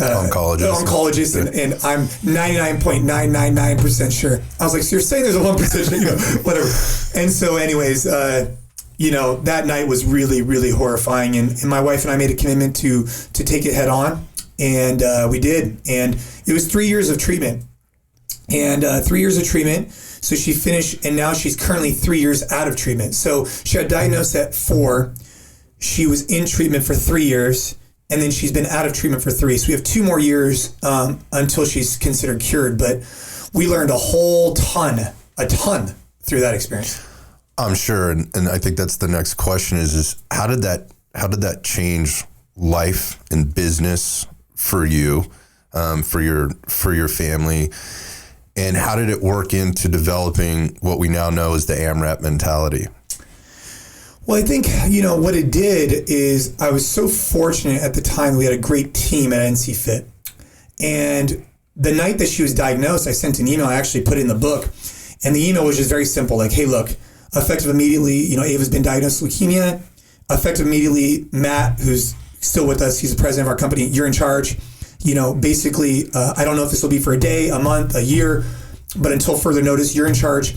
oncologist, and I'm 99.999% sure. I was like, so you're saying there's a 1%, whatever. And so anyways, that night was really, really horrifying. And my wife and I made a commitment to take it head on. And we did. And it was 3 years of treatment. And 3 years of treatment. So she finished, and now she's currently 3 years out of treatment. So she got diagnosed at 4. She was in treatment for 3 years, and then she's been out of treatment for 3. So we have 2 more years until she's considered cured. But we learned a ton through that experience. I'm sure. And I think that's the next question is how did that change life and business for you, for your family, and how did it work into developing what we now know as the AMRAP mentality? Well, I think, what it did is I was so fortunate at the time. We had a great team at NCFit. And the night that she was diagnosed, I sent an email. I actually put it in the book. And the email was just very simple. Like, hey, look, effective immediately, Ava's been diagnosed with leukemia. Effective immediately, Matt, who's still with us, he's the president of our company, you're in charge. Basically, I don't know if this will be for a day, a month, a year, but until further notice, you're in charge.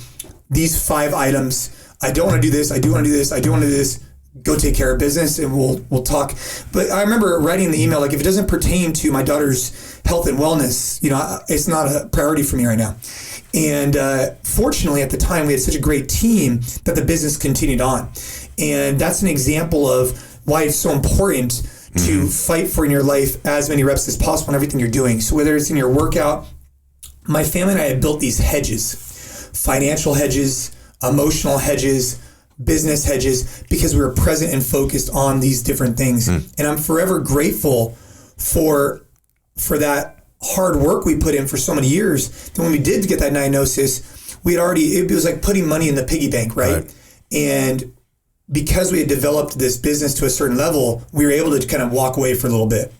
These 5 items, I don't want to do this, I do want to do this, I do want to do this, go take care of business, and we'll talk. But I remember writing the email, like, if it doesn't pertain to my daughter's health and wellness, it's not a priority for me right now. And fortunately, at the time, we had such a great team that the business continued on. And that's an example of why it's so important to fight for in your life as many reps as possible in everything you're doing. So whether it's in your workout, my family and I had built these hedges, financial hedges, emotional hedges, business hedges, because we were present and focused on these different things. And I'm forever grateful for that hard work we put in for so many years. Then when we did get that diagnosis, it was like putting money in the piggy bank, right? And because we had developed this business to a certain level, we were able to kind of walk away for a little bit.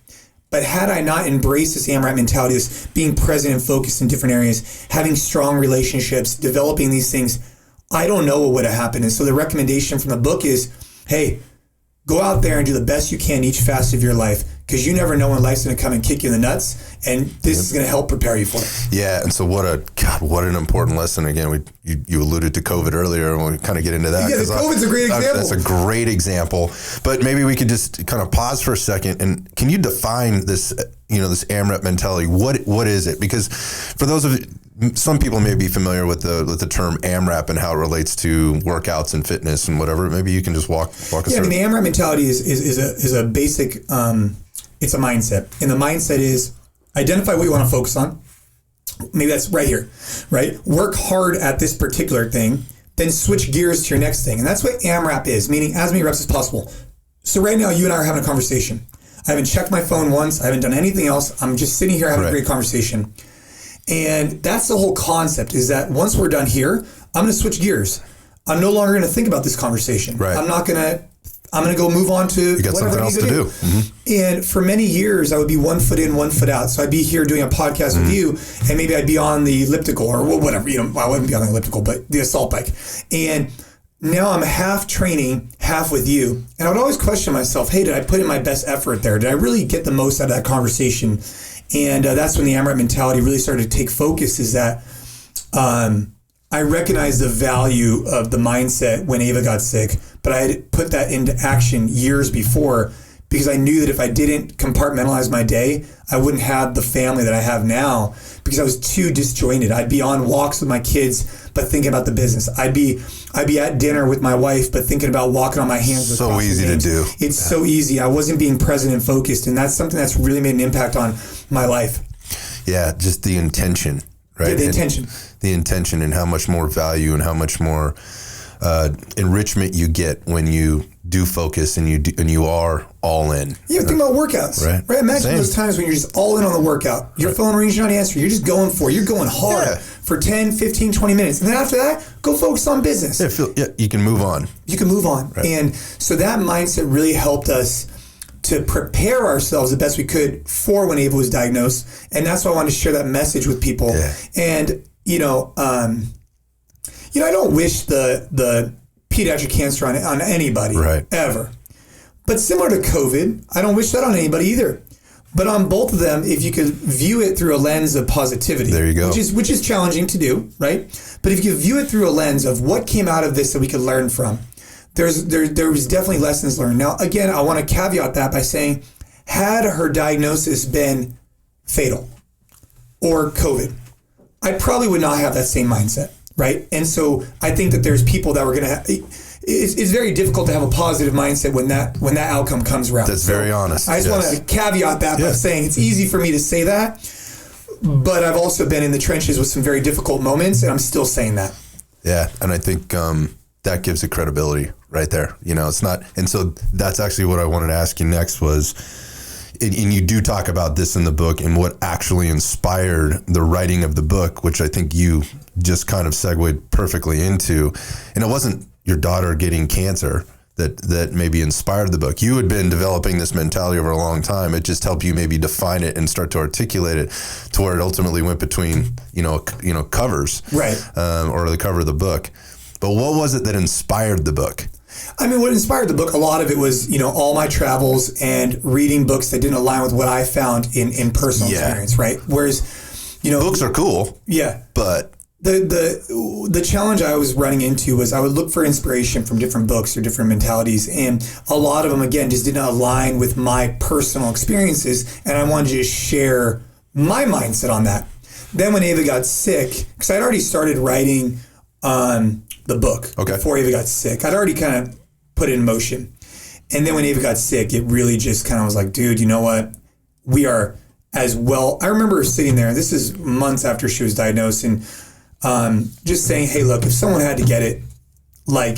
But had I not embraced this AMRAP mentality, this being present and focused in different areas, having strong relationships, developing these things, I don't know what would have happened. And so the recommendation from the book is, hey, go out there and do the best you can each facet of your life. because you never know when life's going to come and kick you in the nuts, and this is going to help prepare you for it. Yeah, and so what an important lesson. Again, you alluded to COVID earlier, and we'll kind of get into that. Yeah, COVID's a great example. That's a great example. But maybe we could just kind of pause for a second, and can you define this, this AMRAP mentality? What is it? Because for those of some people may be familiar with the term AMRAP and how it relates to workouts and fitness and whatever. Maybe you can just walk us through. Yeah, I mean, the AMRAP mentality is a basic. It's a mindset, and the mindset is identify what you want to focus on. Maybe that's right here, right? Work hard at this particular thing, then switch gears to your next thing, and that's what AMRAP is, meaning as many reps as possible. So right now, you and I are having a conversation. I haven't checked my phone once. I haven't done anything else. I'm just sitting here having a great conversation. And that's the whole concept, is that once we're done here, I'm going to switch gears. I'm no longer going to think about this conversation. Right. I'm going to go move on to you got something else to do. Mm-hmm. And for many years, I would be 1 foot in, 1 foot out. So I'd be here doing a podcast with you, and maybe I'd be on the elliptical or whatever. I wouldn't be on the elliptical, but the assault bike. And now I'm half training, half with you. And I would always question myself, hey, did I put in my best effort there? Did I really get the most out of that conversation? And that's when the AMRAP mentality really started to take focus, is that I recognized the value of the mindset when Ava got sick, but I had put that into action years before, because I knew that if I didn't compartmentalize my day, I wouldn't have the family that I have now, because I was too disjointed. I'd be on walks with my kids, but thinking about the business. I'd be at dinner with my wife, but thinking about walking on my hands. So easy to do. It's so easy. I wasn't being present and focused, and that's something that's really made an impact on my life. Yeah, just the intention, right? Yeah, the intention and how much more value and how much more enrichment you get when you do focus and you are all in. Yeah, think about workouts, right? Imagine those times when you're just all in on the workout. Your phone rings, you don't answer. You're just going for it. You're going hard for 10, 15, 20 minutes. And then after that, go focus on business. Yeah, you can move on. Right. And so that mindset really helped us to prepare ourselves the best we could for when Ava was diagnosed. And that's why I wanted to share that message with people. Yeah. And, I don't wish the pediatric cancer on anybody, ever. But similar to COVID, I don't wish that on anybody either. But on both of them, if you could view it through a lens of positivity, there you go. which is challenging to do, right? But if you view it through a lens of what came out of this that we could learn from, there was definitely lessons learned. Now, again, I want to caveat that by saying, had her diagnosis been fatal or COVID, I probably would not have that same mindset, right? And so I think that there's people that were going to have... It's very difficult to have a positive mindset when that outcome comes around. That's very honest. I just want to caveat that by saying it's easy for me to say that, but I've also been in the trenches with some very difficult moments, and I'm still saying that. Yeah, and I think that gives it credibility right there. It's not, and so that's actually what I wanted to ask you next was, and you do talk about this in the book and what actually inspired the writing of the book, which I think you just kind of segued perfectly into, and it wasn't your daughter getting cancer that maybe inspired the book. You had been developing this mentality over a long time. It just helped you maybe define it and start to articulate it to where it ultimately went between, covers, right, or the cover of the book. But what was it that inspired the book? I mean, what inspired the book, a lot of it was, all my travels and reading books that didn't align with what I found in personal experience, right? Whereas, books are cool. Yeah. But the challenge I was running into was I would look for inspiration from different books or different mentalities, and a lot of them, again, just didn't align with my personal experiences, and I wanted to just share my mindset on that. Then when Ava got sick, because I'd already started writing the book before Ava got sick, I'd already kind of put it in motion. And then when Ava got sick, it really just kind of was like, dude, you know what? We are as well. I remember sitting there, this is months after she was diagnosed, and just saying, hey, look, if someone had to get it, like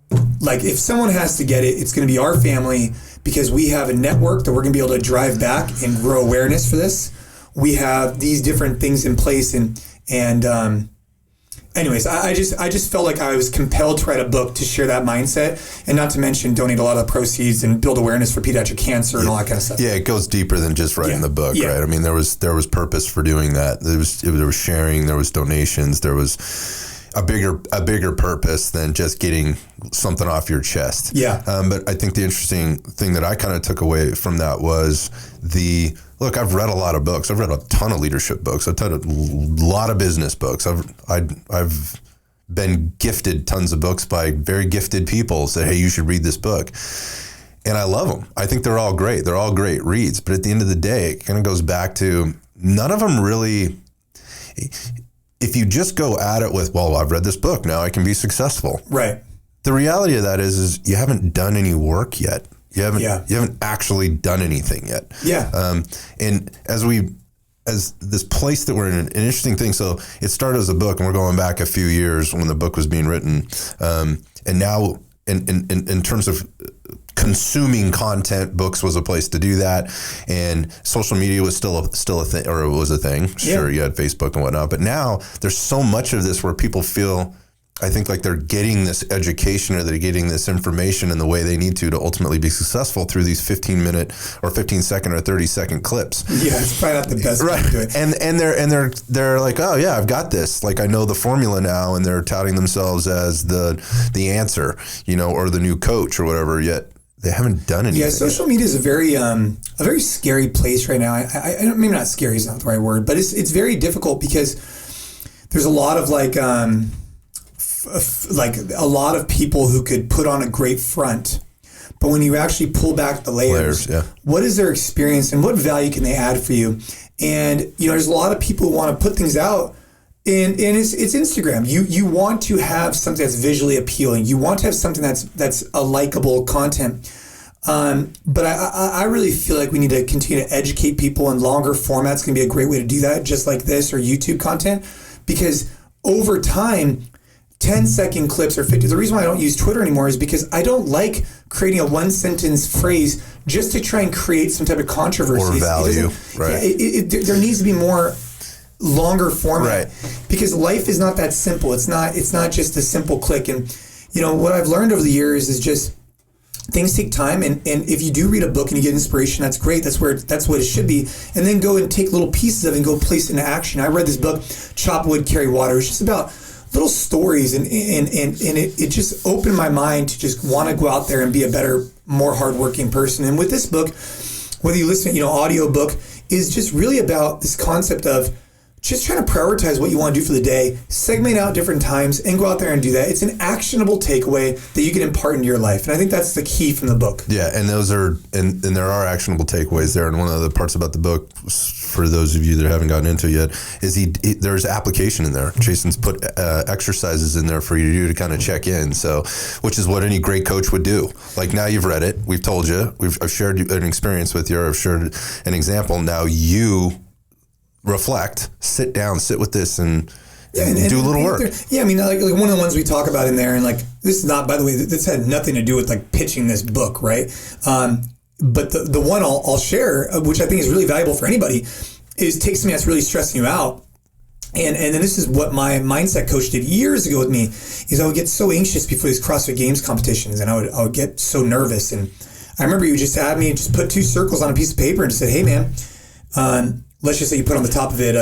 if someone has to get it, it's going to be our family, because we have a network that we're going to be able to drive back and grow awareness for this. We have these different things in place, and anyways, I just felt like I was compelled to write a book to share that mindset, and not to mention donate a lot of the proceeds and build awareness for pediatric cancer and all that kind of stuff. Yeah, it goes deeper than just writing the book, right? I mean, there was purpose for doing that. There was sharing, there was donations, there was, a bigger purpose than just getting something off your chest. Yeah. But I think the interesting thing that I kind of took away from that was look, I've read a lot of books. I've read a ton of leadership books. I've read a lot of business books. I've been gifted tons of books by very gifted people. Said, hey, you should read this book. And I love them. I think they're all great. They're all great reads. But at the end of the day, it kind of goes back to none of them really. If you just go at it with, well, I've read this book, now I can be successful. Right. The reality of that is you haven't done any work yet. You haven't actually done anything yet. Yeah. And as this place that we're in, an interesting thing. So it started as a book, and we're going back a few years when the book was being written. And now in terms of consuming content, books was a place to do that, and social media was still a thing, or it was a thing. Sure, you had Facebook and whatnot, but now there's so much of this where people feel, I think, like they're getting this education or they're getting this information in the way they need to ultimately be successful through these 15-minute or 15-second or 30-second clips. Yeah, it's probably not the best way to do it. And they're like, oh yeah, I've got this. Like, I know the formula now, and they're touting themselves as the answer, or the new coach or whatever. Yet they haven't done anything. Yeah, social media is a very scary place right now. I maybe not scary is not the right word, but it's very difficult because there's a lot of like a lot of people who could put on a great front, but when you actually pull back the layers, what is their experience and what value can they add for you? And there's a lot of people who want to put things out. And it's Instagram. You want to have something that's visually appealing. You want to have something that's a likable content. But I really feel like we need to continue to educate people, and longer formats can be a great way to do that, just like this or YouTube content. Because over time, 10-second clips or 50. The reason why I don't use Twitter anymore is because I don't like creating a one-sentence phrase just to try and create some type of controversy. Or value, right. There needs to be more longer format, because life is not that simple. It's not just a simple click. And what I've learned over the years is just things take time, and if you do read a book and you get inspiration, that's great. That's what it should be. And then go and take little pieces of it and go place it into action. I read this book, Chop Wood, Carry Water. It's just about little stories, and it just opened my mind to just want to go out there and be a better, more hardworking person. And with this book, whether you listen, audio book, is just really about this concept of just trying to prioritize what you want to do for the day, segment out different times, and go out there and do that. It's an actionable takeaway that you can impart into your life. And I think that's the key from the book. Yeah, and there are actionable takeaways there. And one of the parts about the book, for those of you that haven't gotten into it yet, is there's application in there. Jason's put exercises in there for you to do to kind of check in. So, which is what any great coach would do. Like, now you've read it, we've told you, I've shared an experience with you, or I've shared an example. Now you reflect, sit down, sit with this, and do a little work. Yeah, I mean, like one of the ones we talk about in there, and like, this is not, by the way, this had nothing to do with like pitching this book, right? But the one I'll share, which I think is really valuable for anybody, is take something that's really stressing you out. And then this is what my mindset coach did years ago with me, is I would get so anxious before these CrossFit Games competitions, and I would get so nervous. And I remember you just had me just put 2 circles on a piece of paper and just said, hey man, let's just say you put on the top of it,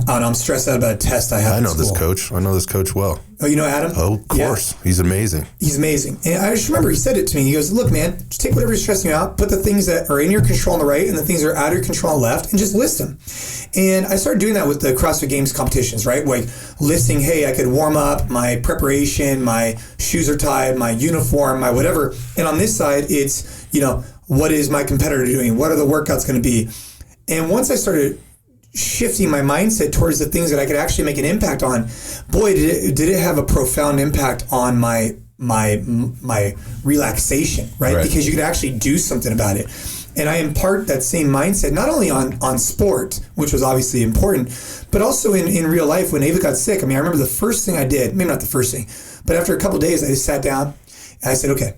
I'm stressed out about a test I have. I know this coach. I know this coach well. Oh, you know Adam? Oh, of course. Yeah. He's amazing. He's amazing. And I just remember he said it to me. He goes, look, man, just take whatever's stressing you out, put the things that are in your control on the right and the things that are out of your control on the left, and just list them. And I started doing that with the CrossFit Games competitions, right? Like listing, hey, I could warm up, my preparation, my shoes are tied, my uniform, my whatever. And on this side, it's, what is my competitor doing? What are the workouts going to be? And once I started shifting my mindset towards the things that I could actually make an impact on, boy, did it have a profound impact on my relaxation, right? Because you could actually do something about it. And I impart that same mindset not only on sport, which was obviously important, but also in real life. When Ava got sick, I remember the first thing I did, maybe not the first thing, but after a couple of days, I just sat down and I said, okay,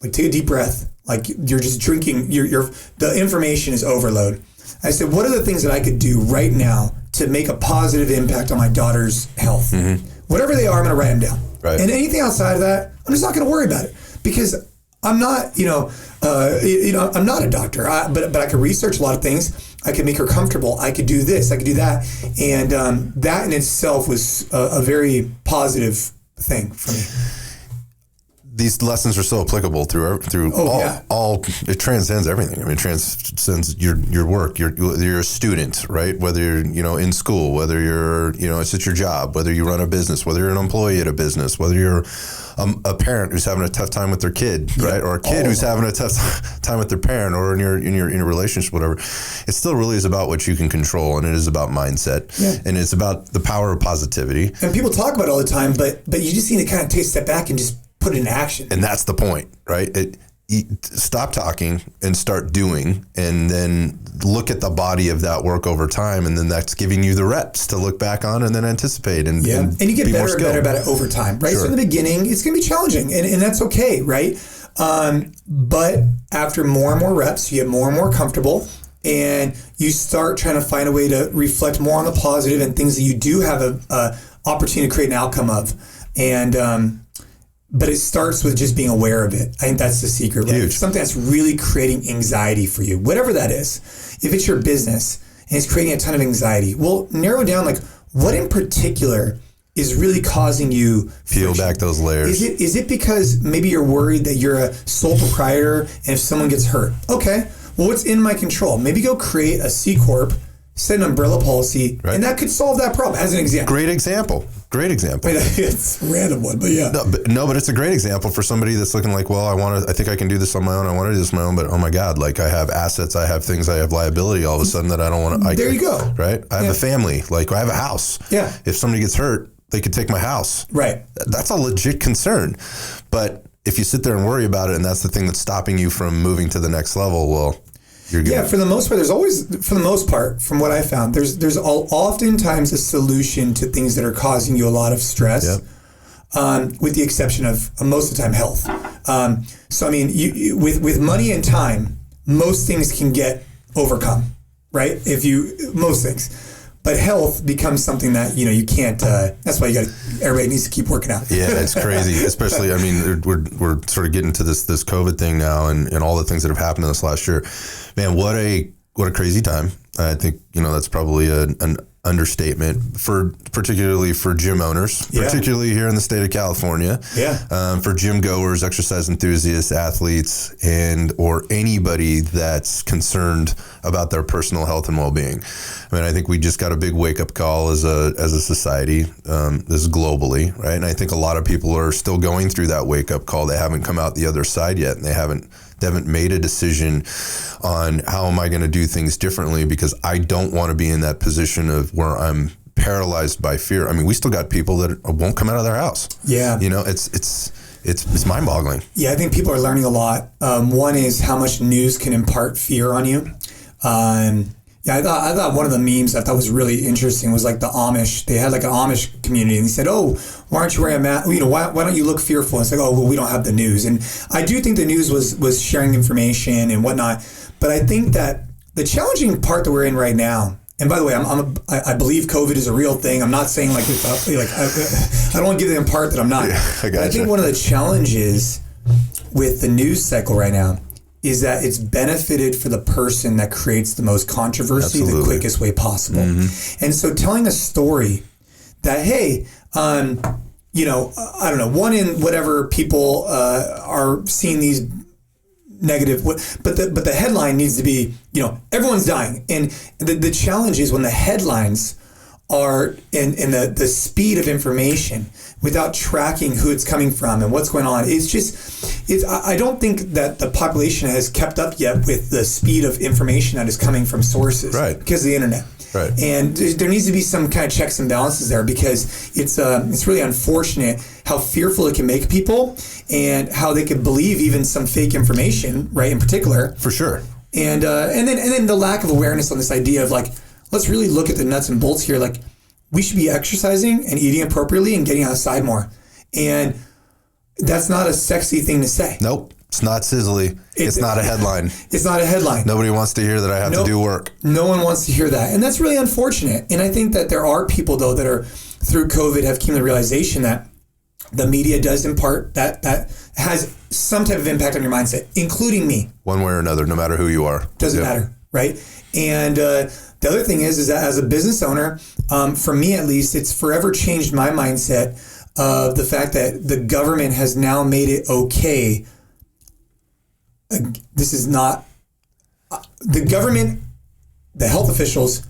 like, take a deep breath. Like, you're just drinking, the information is overload. I said, what are the things that I could do right now to make a positive impact on my daughter's health? Mm-hmm. Whatever they are, I'm going to write them down. Right. And anything outside of that, I'm just not going to worry about it, because I'm not, I'm not a doctor, but I could research a lot of things. I could make her comfortable. I could do this. I could do that. And that in itself was a very positive thing for me. These lessons are so applicable through all. It transcends everything. I mean, it transcends your work. You're a student, right? Whether you're in school, whether you're it's at your job, whether you run a business, whether you're an employee at a business, whether you're a parent who's having a tough time with their kid, right? Or a kid who's having a tough time with their parent, or in your relationship, whatever. It still really is about what you can control, and it is about mindset, and it's about the power of positivity. And people talk about it all the time, but you just need to kind of take a step back and just put it in action. And that's the point, right? Stop talking and start doing, and then look at the body of that work over time, and then that's giving you the reps to look back on and then anticipate and you get better and better about it over time, right? Sure. So in the beginning, it's going to be challenging, and that's okay, right? But after more and more reps, you get more and more comfortable, and you start trying to find a way to reflect more on the positive and things that you do have a opportunity to create an outcome of, and but it starts with just being aware of it. I think that's the secret. Right? Something that's really creating anxiety for you, whatever that is. If it's your business and it's creating a ton of anxiety, well, narrow down what in particular is really causing you peel back those layers. Is it because maybe you're worried that you're a sole proprietor and if someone gets hurt? Okay, well, what's in my control? Maybe go create a C Corp, set an umbrella policy, and that could solve that problem, as an example. Great example. It's a random one, but yeah. But it's a great example for somebody that's looking like, well, I think I can do this on my own. I want to do this on my own, but oh my God, I have assets, I have things, I have liability all of a sudden that I don't want to. There you go. Right? I have a family, I have a house. Yeah. If somebody gets hurt, they could take my house. Right. That's a legit concern. But if you sit there and worry about it, and that's the thing that's stopping you from moving to the next level, well, you're good. Yeah, for the most part, there's always, for the most part, from what I found, there's oftentimes a solution to things that are causing you a lot of stress, with the exception of most of the time health. So I mean, with money and time, most things can get overcome, right? Most things. But health becomes something that, you can't, that's why everybody needs to keep working out. Yeah, it's crazy. Especially, I mean, we're sort of getting to this COVID thing now and all the things that have happened in this last year. Man, what a crazy time. I think, that's probably an understatement particularly for gym owners, particularly here in the state of California. Yeah. For gym goers, exercise enthusiasts, athletes, or anybody that's concerned about their personal health and well-being. I mean, I think we just got a big wake-up call as a society, this globally, right? And I think a lot of people are still going through that wake-up call. They haven't come out the other side yet, and they haven't made a decision on how am I going to do things differently, because I don't want to be in that position of where I'm paralyzed by fear. I mean, we still got people that won't come out of their house. Yeah. It's mind-boggling. Yeah, I think people are learning a lot. One is how much news can impart fear on you. I thought one of the memes I thought was really interesting was the Amish. They had an Amish community, and they said, "Oh, why aren't you wearing a mask? Why don't you look fearful?" And it's oh, well, we don't have the news. And I do think the news was sharing information and whatnot. But I think that the challenging part that we're in right now. And by the way, I believe COVID is a real thing. I'm not saying I don't want to give them part that I'm not. Yeah, I gotcha. I think one of the challenges with the news cycle right now is that it's benefited for the person that creates the most controversy the quickest way possible. Mm-hmm. And so telling a story that, hey, I don't know, one in whatever people are seeing these negative, but the headline needs to be, everyone's dying. And the challenge is when the headlines are in the speed of information without tracking who it's coming from and what's going on. I don't think that the population has kept up yet with the speed of information that is coming from sources because of the internet. Right. And there needs to be some kind of checks and balances there, because it's really unfortunate how fearful it can make people and how they could believe even some fake information, right, in particular. For sure. And then the lack of awareness on this idea of let's really look at the nuts and bolts here. We should be exercising and eating appropriately and getting outside more. And that's not a sexy thing to say. Nope. It's not sizzly. It's not a headline. It's not a headline. Nobody wants to hear that I have to do work. No one wants to hear that. And that's really unfortunate. And I think that there are people, though, that are through COVID have came to the realization that The media does impart that has some type of impact on your mindset, including me. One way or another, no matter who you are. Doesn't matter, right? And the other thing is that as a business owner, for me at least, it's forever changed my mindset of the fact that the government has now made it okay. This is not the government, the health officials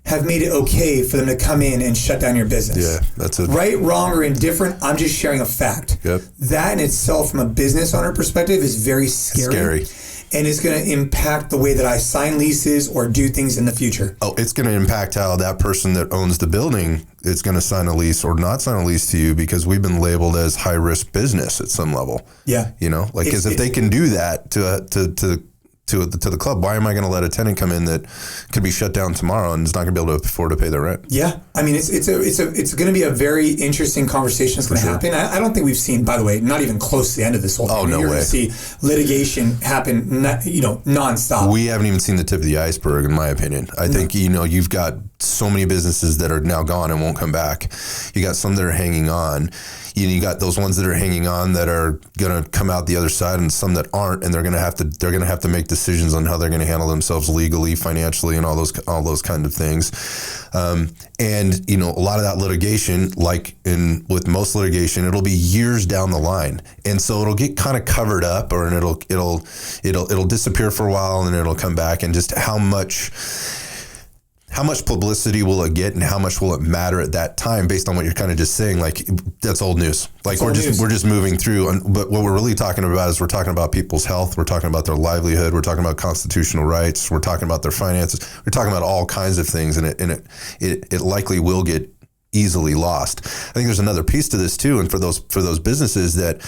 have made it okay for them to come in and shut down your business. Yeah, that's it. Right, wrong, or indifferent, I'm just sharing a fact. Yep. That in itself, from a business owner perspective, is very scary. And it's going to impact the way that I sign leases or do things in the future. Oh, it's going to impact how that person that owns the building is going to sign a lease or not sign a lease to you, because we've been labeled as high risk business at some level. Yeah. You know, like, because if they can do that to the club, why am I going to let a tenant come in that could be shut down tomorrow and is not going to be able to afford to pay their rent? Yeah, I mean, it's going to be a very interesting conversation that's going to happen. I don't think we've seen, by the way, not even close to the end of this whole thing. Oh, no way. You're going to see litigation happen, nonstop. We haven't even seen the tip of the iceberg, in my opinion. I think, you've got so many businesses that are now gone and won't come back. You got some that are hanging on. You got those ones that are hanging on that are going to come out the other side, and some that aren't, and they're going to have to make decisions on how they're going to handle themselves legally, financially, and all those kind of things. And a lot of that litigation, like with most litigation, it'll be years down the line, and so it'll get kind of covered up, or it'll disappear for a while, and then it'll come back. And just how much publicity will it get, and how much will it matter at that time, based on what you're kind of just saying? Like, that's old news. Like, we're just moving through. But what we're really talking about is, we're talking about people's health. We're talking about their livelihood. We're talking about constitutional rights. We're talking about their finances. We're talking about all kinds of things, and it likely will get easily lost. I think there's another piece to this too, and for those businesses that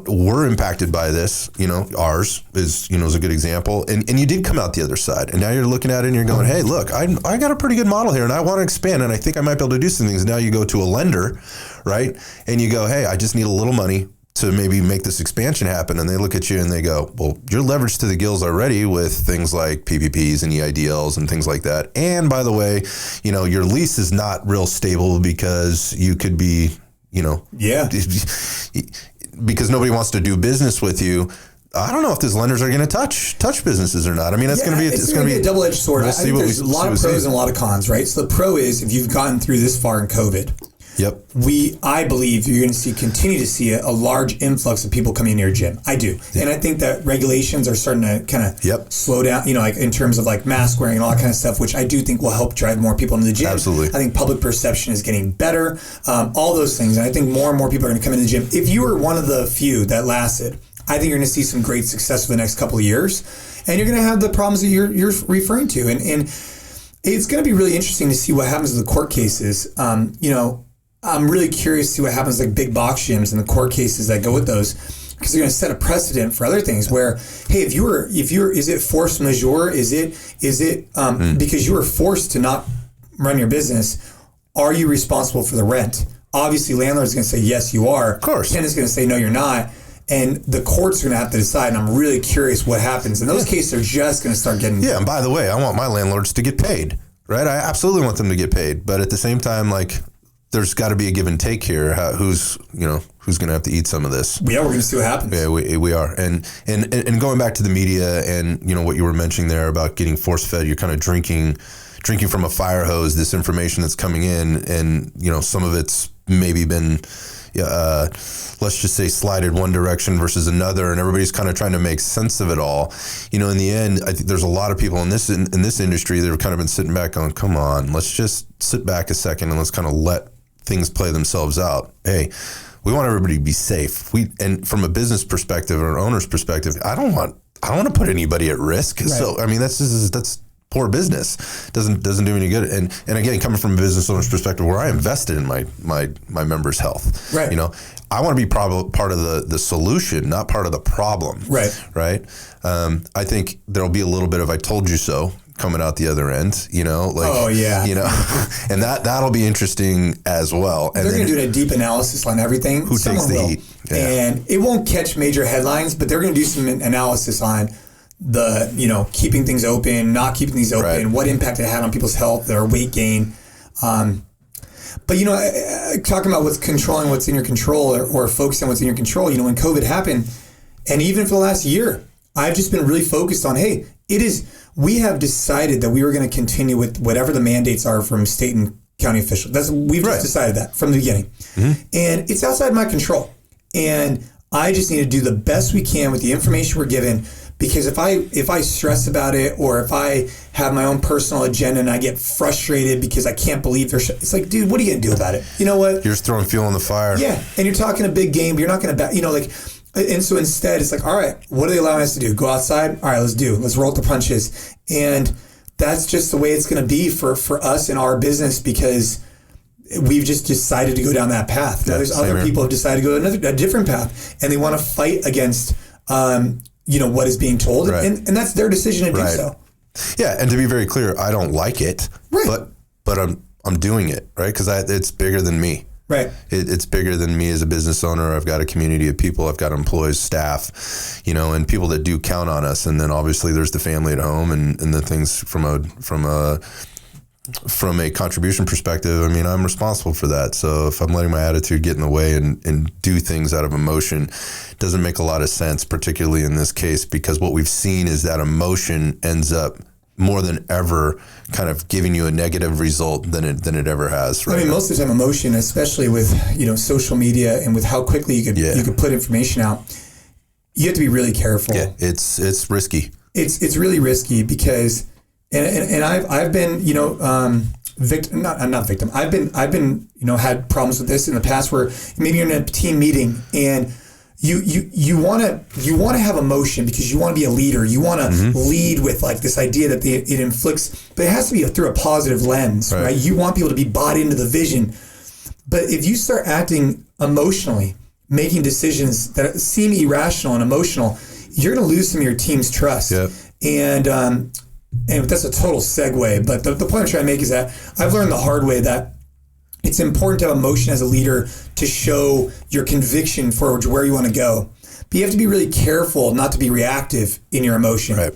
were impacted by this, ours is a good example, and you did come out the other side, and now you're looking at it and you're going, hey, look, I got a pretty good model here, and I want to expand, and I think I might be able to do some things. Now you go to a lender, right, and you go, hey, I just need a little money to maybe make this expansion happen. And they look at you and they go, well, you're leveraged to the gills already with things like PPPs and EIDLs and things like that. And by the way, your lease is not real stable, because you could be, because nobody wants to do business with you. I don't know if these lenders are going to touch businesses or not. I mean, it's going to be a double-edged sword. I think there's a lot of pros and a lot of cons, right? So the pro is, if you've gotten through this far in COVID, yep. I believe you're going to continue to see a large influx of people coming into your gym. I do. Yep. And I think that regulations are starting to kind of slow down, like in terms of like mask wearing and all that kind of stuff, which I do think will help drive more people into the gym. Absolutely. I think public perception is getting better, all those things. And I think more and more people are going to come into the gym. If you were one of the few that lasted, I think you're going to see some great success for the next couple of years. And you're going to have the problems that you're referring to. And it's going to be really interesting to see what happens with the court cases. I'm really curious to see what happens like big box gyms and the court cases that go with those, because they're going to set a precedent for other things where, hey, if you're, is it force majeure? Is it because you were forced to not run your business? Are you responsible for the rent? Obviously, landlord's going to say, yes, you are. Of course. Tenant's going to say, no, you're not. And the courts are going to have to decide, and I'm really curious what happens. And those cases are just going to start getting... Yeah, and by the way, I want my landlords to get paid, right? I absolutely want them to get paid. But at the same time, like, there's got to be a give and take here. Who's going to have to eat some of this? Yeah, we're going to see what happens. Yeah, we are. And going back to the media and, what you were mentioning there about getting force fed, you're kind of drinking from a fire hose, this information that's coming in, and, some of it's maybe been... let's just say slided one direction versus another, and everybody's kind of trying to make sense of it all. In the end, I think there's a lot of people in this industry that have kind of been sitting back going, come on, let's just sit back a second and let's kind of let things play themselves out. Hey, we want everybody to be safe. And from a business perspective or an owner's perspective, I don't want to put anybody at risk. Right. So I mean, that's poor business. Doesn't do any good. And again, coming from a business owner's perspective, where I invested in my members' health, right? I want to be part of the solution, not part of the problem, right? I think there'll be a little bit of "I told you so" coming out the other end, oh yeah, and that'll be interesting as well. And they're going to do a deep analysis on everything. Who takes the heat? Yeah. And it won't catch major headlines, but they're going to do some analysis on the, keeping things open, not keeping things open, what impact it had on people's health, their weight gain. But, talking about what's controlling what's in your control or focusing on what's in your control, when COVID happened, and even for the last year, I've just been really focused on, hey, we have decided that we were going to continue with whatever the mandates are from state and county officials. We've just decided that from the beginning. Mm-hmm. And it's outside my control. And I just need to do the best we can with the information we're given, because if I stress about it, or if I have my own personal agenda and I get frustrated because I can't believe it's like, dude, what are you going to do about it? You know what? You're just throwing fuel on the fire. Yeah. And you're talking a big game, but you're not going to and so instead it's like, all right, what are they allowing us to do? Go outside? All right, let's roll with the punches. And that's just the way it's going to be for us in our business, because we've just decided to go down that path. Now, there's other people who have decided to go a different path, and they want to fight against, what is being told. Right. And that's their decision to do so. Yeah. And to be very clear, I don't like it, right. but I'm doing it, right? Because it's bigger than me. Right. It's bigger than me as a business owner. I've got a community of people. I've got employees, staff, and people that do count on us. And then obviously there's the family at home and the things from a contribution perspective. I mean, I'm responsible for that. So if I'm letting my attitude get in the way and do things out of emotion, it doesn't make a lot of sense, particularly in this case, because what we've seen is that emotion ends up more than ever kind of giving you a negative result than it ever has. Right? I mean, most of the time emotion, especially with, social media and with how quickly you could put information out, you have to be really careful. Yeah, it's risky. It's really risky because, and I've been, victim, not victim. I've been, had problems with this in the past where maybe you're in a team meeting and you want to have emotion because you want to be a leader. You want to lead with like this idea that it inflicts, but it has to be through a positive lens, right? You want people to be bought into the vision. But if you start acting emotionally, making decisions that seem irrational and emotional, you're going to lose some of your team's trust. Yep. And that's a total segue. But the point I'm trying to make is that I've learned the hard way that it's important to have emotion as a leader to show your conviction for where you want to go. But you have to be really careful not to be reactive in your emotion. Right.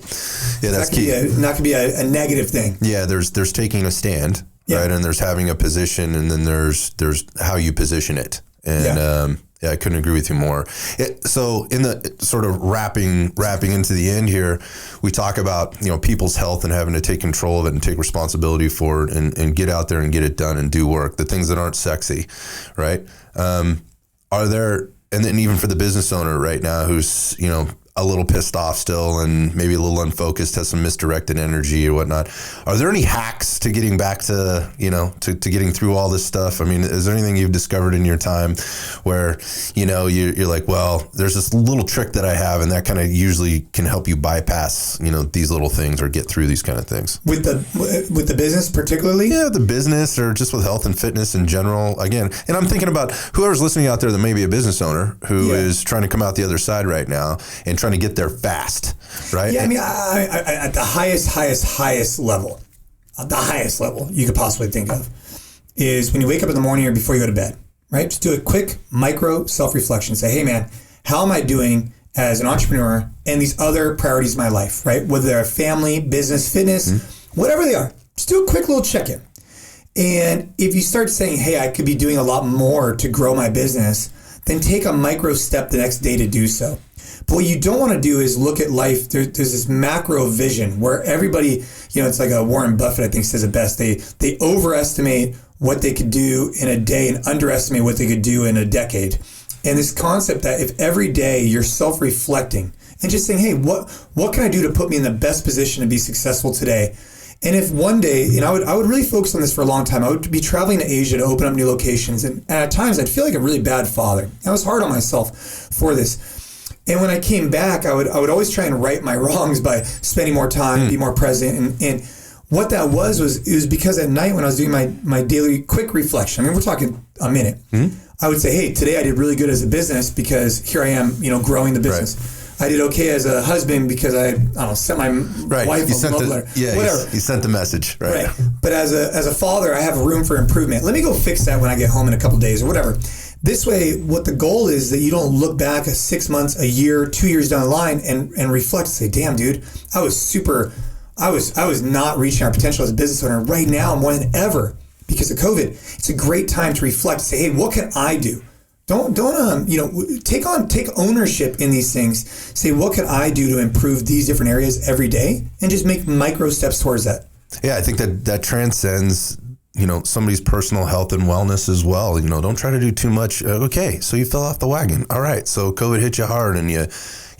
Yeah, that's key. Not to be a negative thing. Yeah, there's taking a stand, right? And there's having a position, and then there's how you position it. And I couldn't agree with you more. So in the sort of wrapping into the end here, we talk about, people's health and having to take control of it and take responsibility for it and get out there and get it done and do work, the things that aren't sexy, right? Are there, and then even for the business owner right now who's, a little pissed off still and maybe a little unfocused, has some misdirected energy or whatnot, are there any hacks to getting back to, to getting through all this stuff? I mean, is there anything you've discovered in your time where, you're like, well, there's this little trick that I have and that kind of usually can help you bypass, these little things or get through these kind of things? With the business particularly? Yeah, the business or just with health and fitness in general. Again, and I'm thinking about whoever's listening out there that may be a business owner who is trying to come out the other side right now and trying to get there fast, right? Yeah, I mean, I at the highest level, the highest level you could possibly think of is when you wake up in the morning or before you go to bed, right? Just do a quick micro self-reflection. Say, hey man, how am I doing as an entrepreneur and these other priorities in my life, right? Whether they're family, business, fitness, whatever they are, just do a quick little check-in. And if you start saying, hey, I could be doing a lot more to grow my business, then take a micro step the next day to do so. But what you don't want to do is look at life. There's this macro vision where everybody, it's like a Warren Buffett, I think, says it best. They overestimate what they could do in a day and underestimate what they could do in a decade. And this concept that if every day you're self-reflecting and just saying, hey, what can I do to put me in the best position to be successful today? And if one day, I would really focus on this for a long time. I would be traveling to Asia to open up new locations. And at times I'd feel like a really bad father. I was hard on myself for this. And when I came back, I would always try and right my wrongs by spending more time, be more present. And what that was it was because at night when I was doing my daily quick reflection, I mean, we're talking a minute, I would say, hey, today I did really good as a business because here I am, growing the business. Right. I did okay as a husband because I sent my wife a love letter. Yeah, whatever. You sent the message. Right. But as a father, I have room for improvement. Let me go fix that when I get home in a couple days or whatever. This way, what the goal is that you don't look back 6 months, a year, 2 years down the line and reflect and say, damn, dude, I was not reaching our potential as a business owner. Right now, more than ever, because of COVID, it's a great time to reflect, say, hey, what can I do? Don't take ownership in these things. Say, what can I do to improve these different areas every day, and just make micro steps towards that. Yeah, I think that transcends, somebody's personal health and wellness as well. Don't try to do too much. Okay, so you fell off the wagon. All right, so COVID hit you hard, and you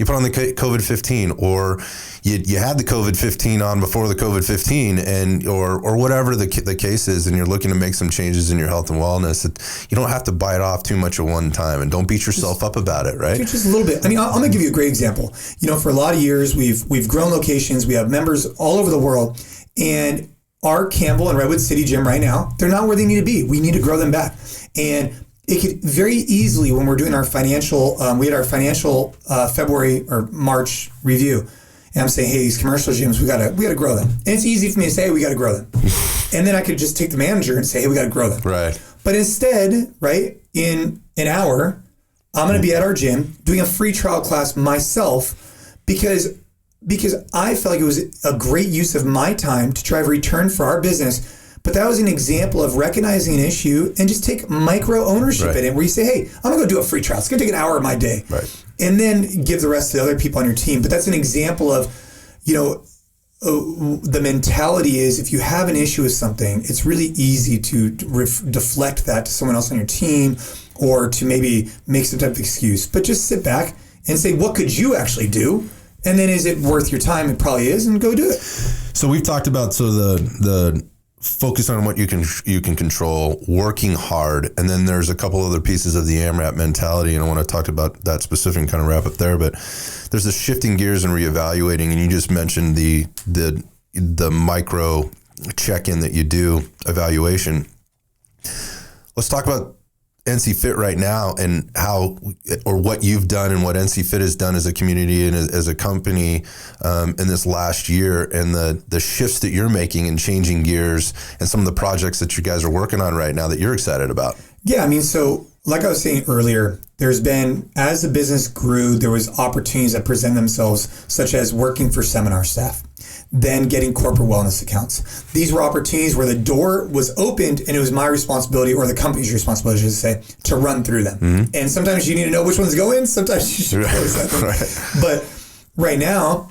put on the COVID-15, or you had the COVID-15 on before the COVID-15, and or whatever the case is, and you're looking to make some changes in your health and wellness. You don't have to bite off too much at one time, and don't beat yourself up about it, right? Just a little bit. I mean, I'm going to give you a great example. For a lot of years, we've grown locations. We have members all over the world, and our Campbell and Redwood City gym right now, they're not where they need to be. We need to grow them back. And it could very easily, when we're doing our financial, we had our financial February or March review, and I'm saying, hey, these commercial gyms, we gotta grow them. And it's easy for me to say, hey, we gotta grow them. And then I could just take the manager and say, hey, we gotta grow them. Right. But instead, right, in an hour, I'm gonna be at our gym doing a free trial class myself because I felt like it was a great use of my time to drive return for our business. But that was an example of recognizing an issue and just take micro ownership in it, where you say, hey, I'm going to go do a free trial. It's going to take an hour of my day. Right. And then give the rest to the other people on your team. But that's an example of, the mentality is, if you have an issue with something, it's really easy to deflect that to someone else on your team, or to maybe make some type of excuse. But just sit back and say, what could you actually do? And then, is it worth your time? It probably is, and go do it. So we've talked about the focus on what you can control, working hard, and then there's a couple other pieces of the AMRAP mentality, and I want to talk about that specific and kind of wrap up there. But there's the shifting gears and reevaluating, and you just mentioned the micro check-in that you do, evaluation. Let's talk about NCFit right now, and how, or what you've done and what NCFit has done as a community and as a company in this last year, and the shifts that you're making and changing gears, and some of the projects that you guys are working on right now that you're excited about. Yeah, I mean, so like I was saying earlier, there's been, as the business grew, there was opportunities that present themselves, such as working for seminar staff, then getting corporate wellness accounts. These were opportunities where the door was opened, and it was my responsibility, or the company's responsibility, I should say, to run through them. Mm-hmm. And sometimes you need to know which ones go in, sometimes you should close that. Right. But right now,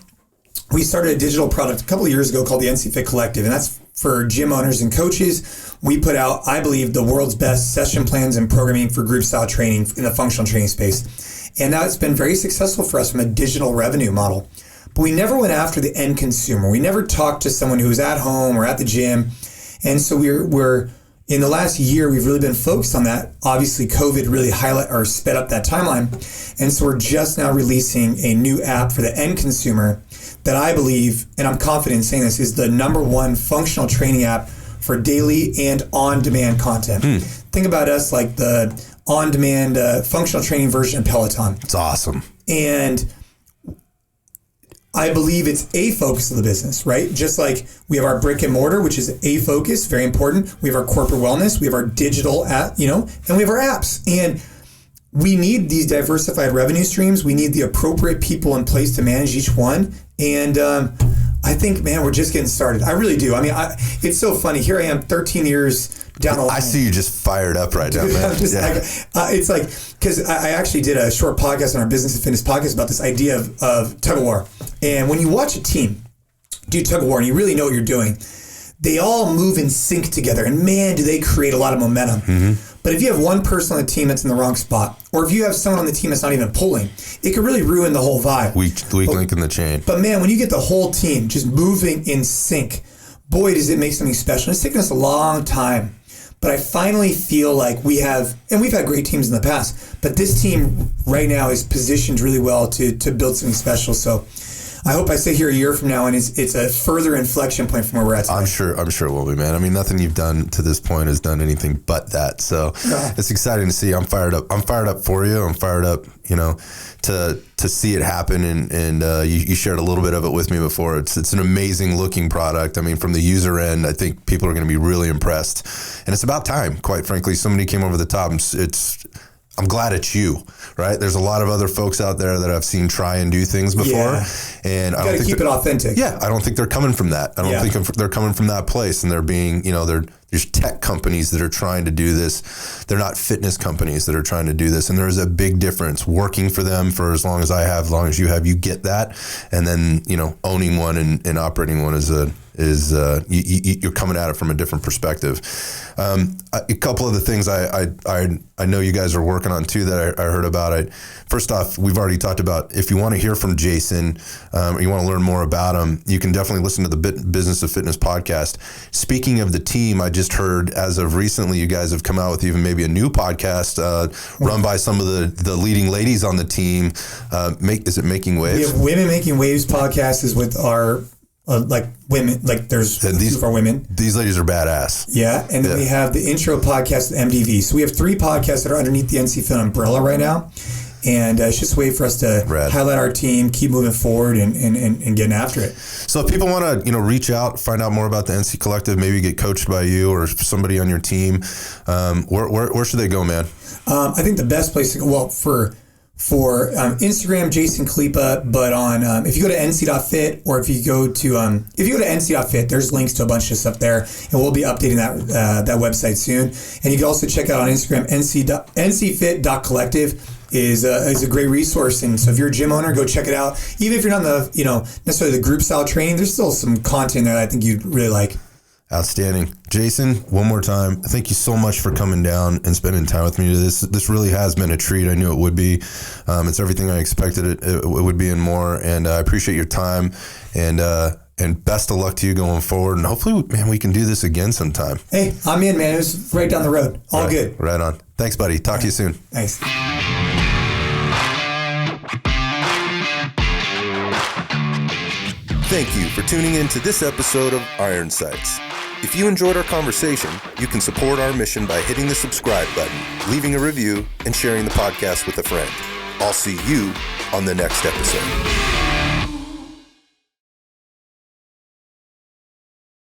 we started a digital product a couple of years ago called the NCFit Collective, and that's for gym owners and coaches. We put out, I believe, the world's best session plans and programming for group style training in the functional training space. And that's been very successful for us from a digital revenue model. But we never went after the end consumer. We never talked to someone who was at home or at the gym. And so we're in the last year, we've really been focused on that. Obviously, COVID really sped up that timeline. And so we're just now releasing a new app for the end consumer that I believe, and I'm confident in saying this, is the #1 functional training app for daily and on-demand content. Think about us like the on-demand functional training version of Peloton. It's awesome. And I believe it's a focus of the business, right? Just like we have our brick and mortar, which is a focus, very important. We have our corporate wellness, we have our digital app, and we have our apps. And we need these diversified revenue streams. We need the appropriate people in place to manage each one. And I think, man, we're just getting started. I really do. I mean, it's so funny. Here I am 13 years down the line. I see you just fired up right now, man. It's like, because I actually did a short podcast on our Business and Fitness podcast about this idea of tug of war. And when you watch a team do tug of war and you really know what you're doing, they all move in sync together. And man, do they create a lot of momentum. Mm-hmm. But if you have one person on the team that's in the wrong spot, or if you have someone on the team that's not even pulling, it could really ruin the whole vibe. Weak link in the chain. But man, when you get the whole team just moving in sync, boy, does it make something special. It's taken us a long time. But I finally feel like we have, and we've had great teams in the past, but this team right now is positioned really well to build something special. So I hope I sit here a year from now and it's a further inflection point from where we're at today. I'm sure it will be, man. I mean, nothing you've done to this point has done anything but that. So It's exciting to see. I'm fired up. I'm fired up for you. I'm fired up, to see it happen. And you shared a little bit of it with me before. It's an amazing looking product. I mean, from the user end, I think people are going to be really impressed. And it's about time, quite frankly. Somebody came over the top. I'm glad it's you, right? There's a lot of other folks out there that I've seen try and do things before, and I don't think keep it authentic. Yeah, I don't think they're coming from that. I don't think they're coming from that place, and they're being, there's tech companies that are trying to do this. They're not fitness companies that are trying to do this, and there's a big difference. Working for them for as long as I have, as long as you have, you get that, and then owning one and operating one is you're coming at it from a different perspective. A couple of the things I know you guys are working on too that I heard about. First off, we've already talked about, if you want to hear from Jason or you want to learn more about him, you can definitely listen to the Business of Fitness podcast. Speaking of the team, I just heard as of recently, you guys have come out with even maybe a new podcast run by some of the leading ladies on the team. Is it Making Waves? We have Women Making Waves podcast is with our women, there's two of our women. These ladies are badass. Yeah. And then we have the intro podcast with MDV. So we have 3 podcasts that are underneath the NCFit umbrella right now. And it's just a way for us to highlight our team, keep moving forward and getting after it. So if people want to, reach out, find out more about the NC Collective, maybe get coached by you or somebody on your team, where should they go, man? I think the best place to go, for Instagram, Jason Khalipa, but on if you go to NC.fit or if you go to NC.fit, there's links to a bunch of stuff there, and we'll be updating that website soon. And you can also check out on Instagram NCFit Collective is a great resource. And so if you're a gym owner, go check it out. Even if you're not in the necessarily the group style training, there's still some content there that I think you'd really like. Outstanding. Jason, one more time, thank you so much for coming down and spending time with me. This really has been a treat. I knew it would be. It's everything I expected it would be and more. And I appreciate your time. And best of luck to you going forward. And hopefully, man, we can do this again sometime. Hey, I'm in, man. It was right down the road. All good. Right on. Thanks, buddy. Talk to you soon. Thanks. Thank you for tuning in to this episode of Iron Sights. If you enjoyed our conversation, you can support our mission by hitting the subscribe button, leaving a review, and sharing the podcast with a friend. I'll see you on the next episode.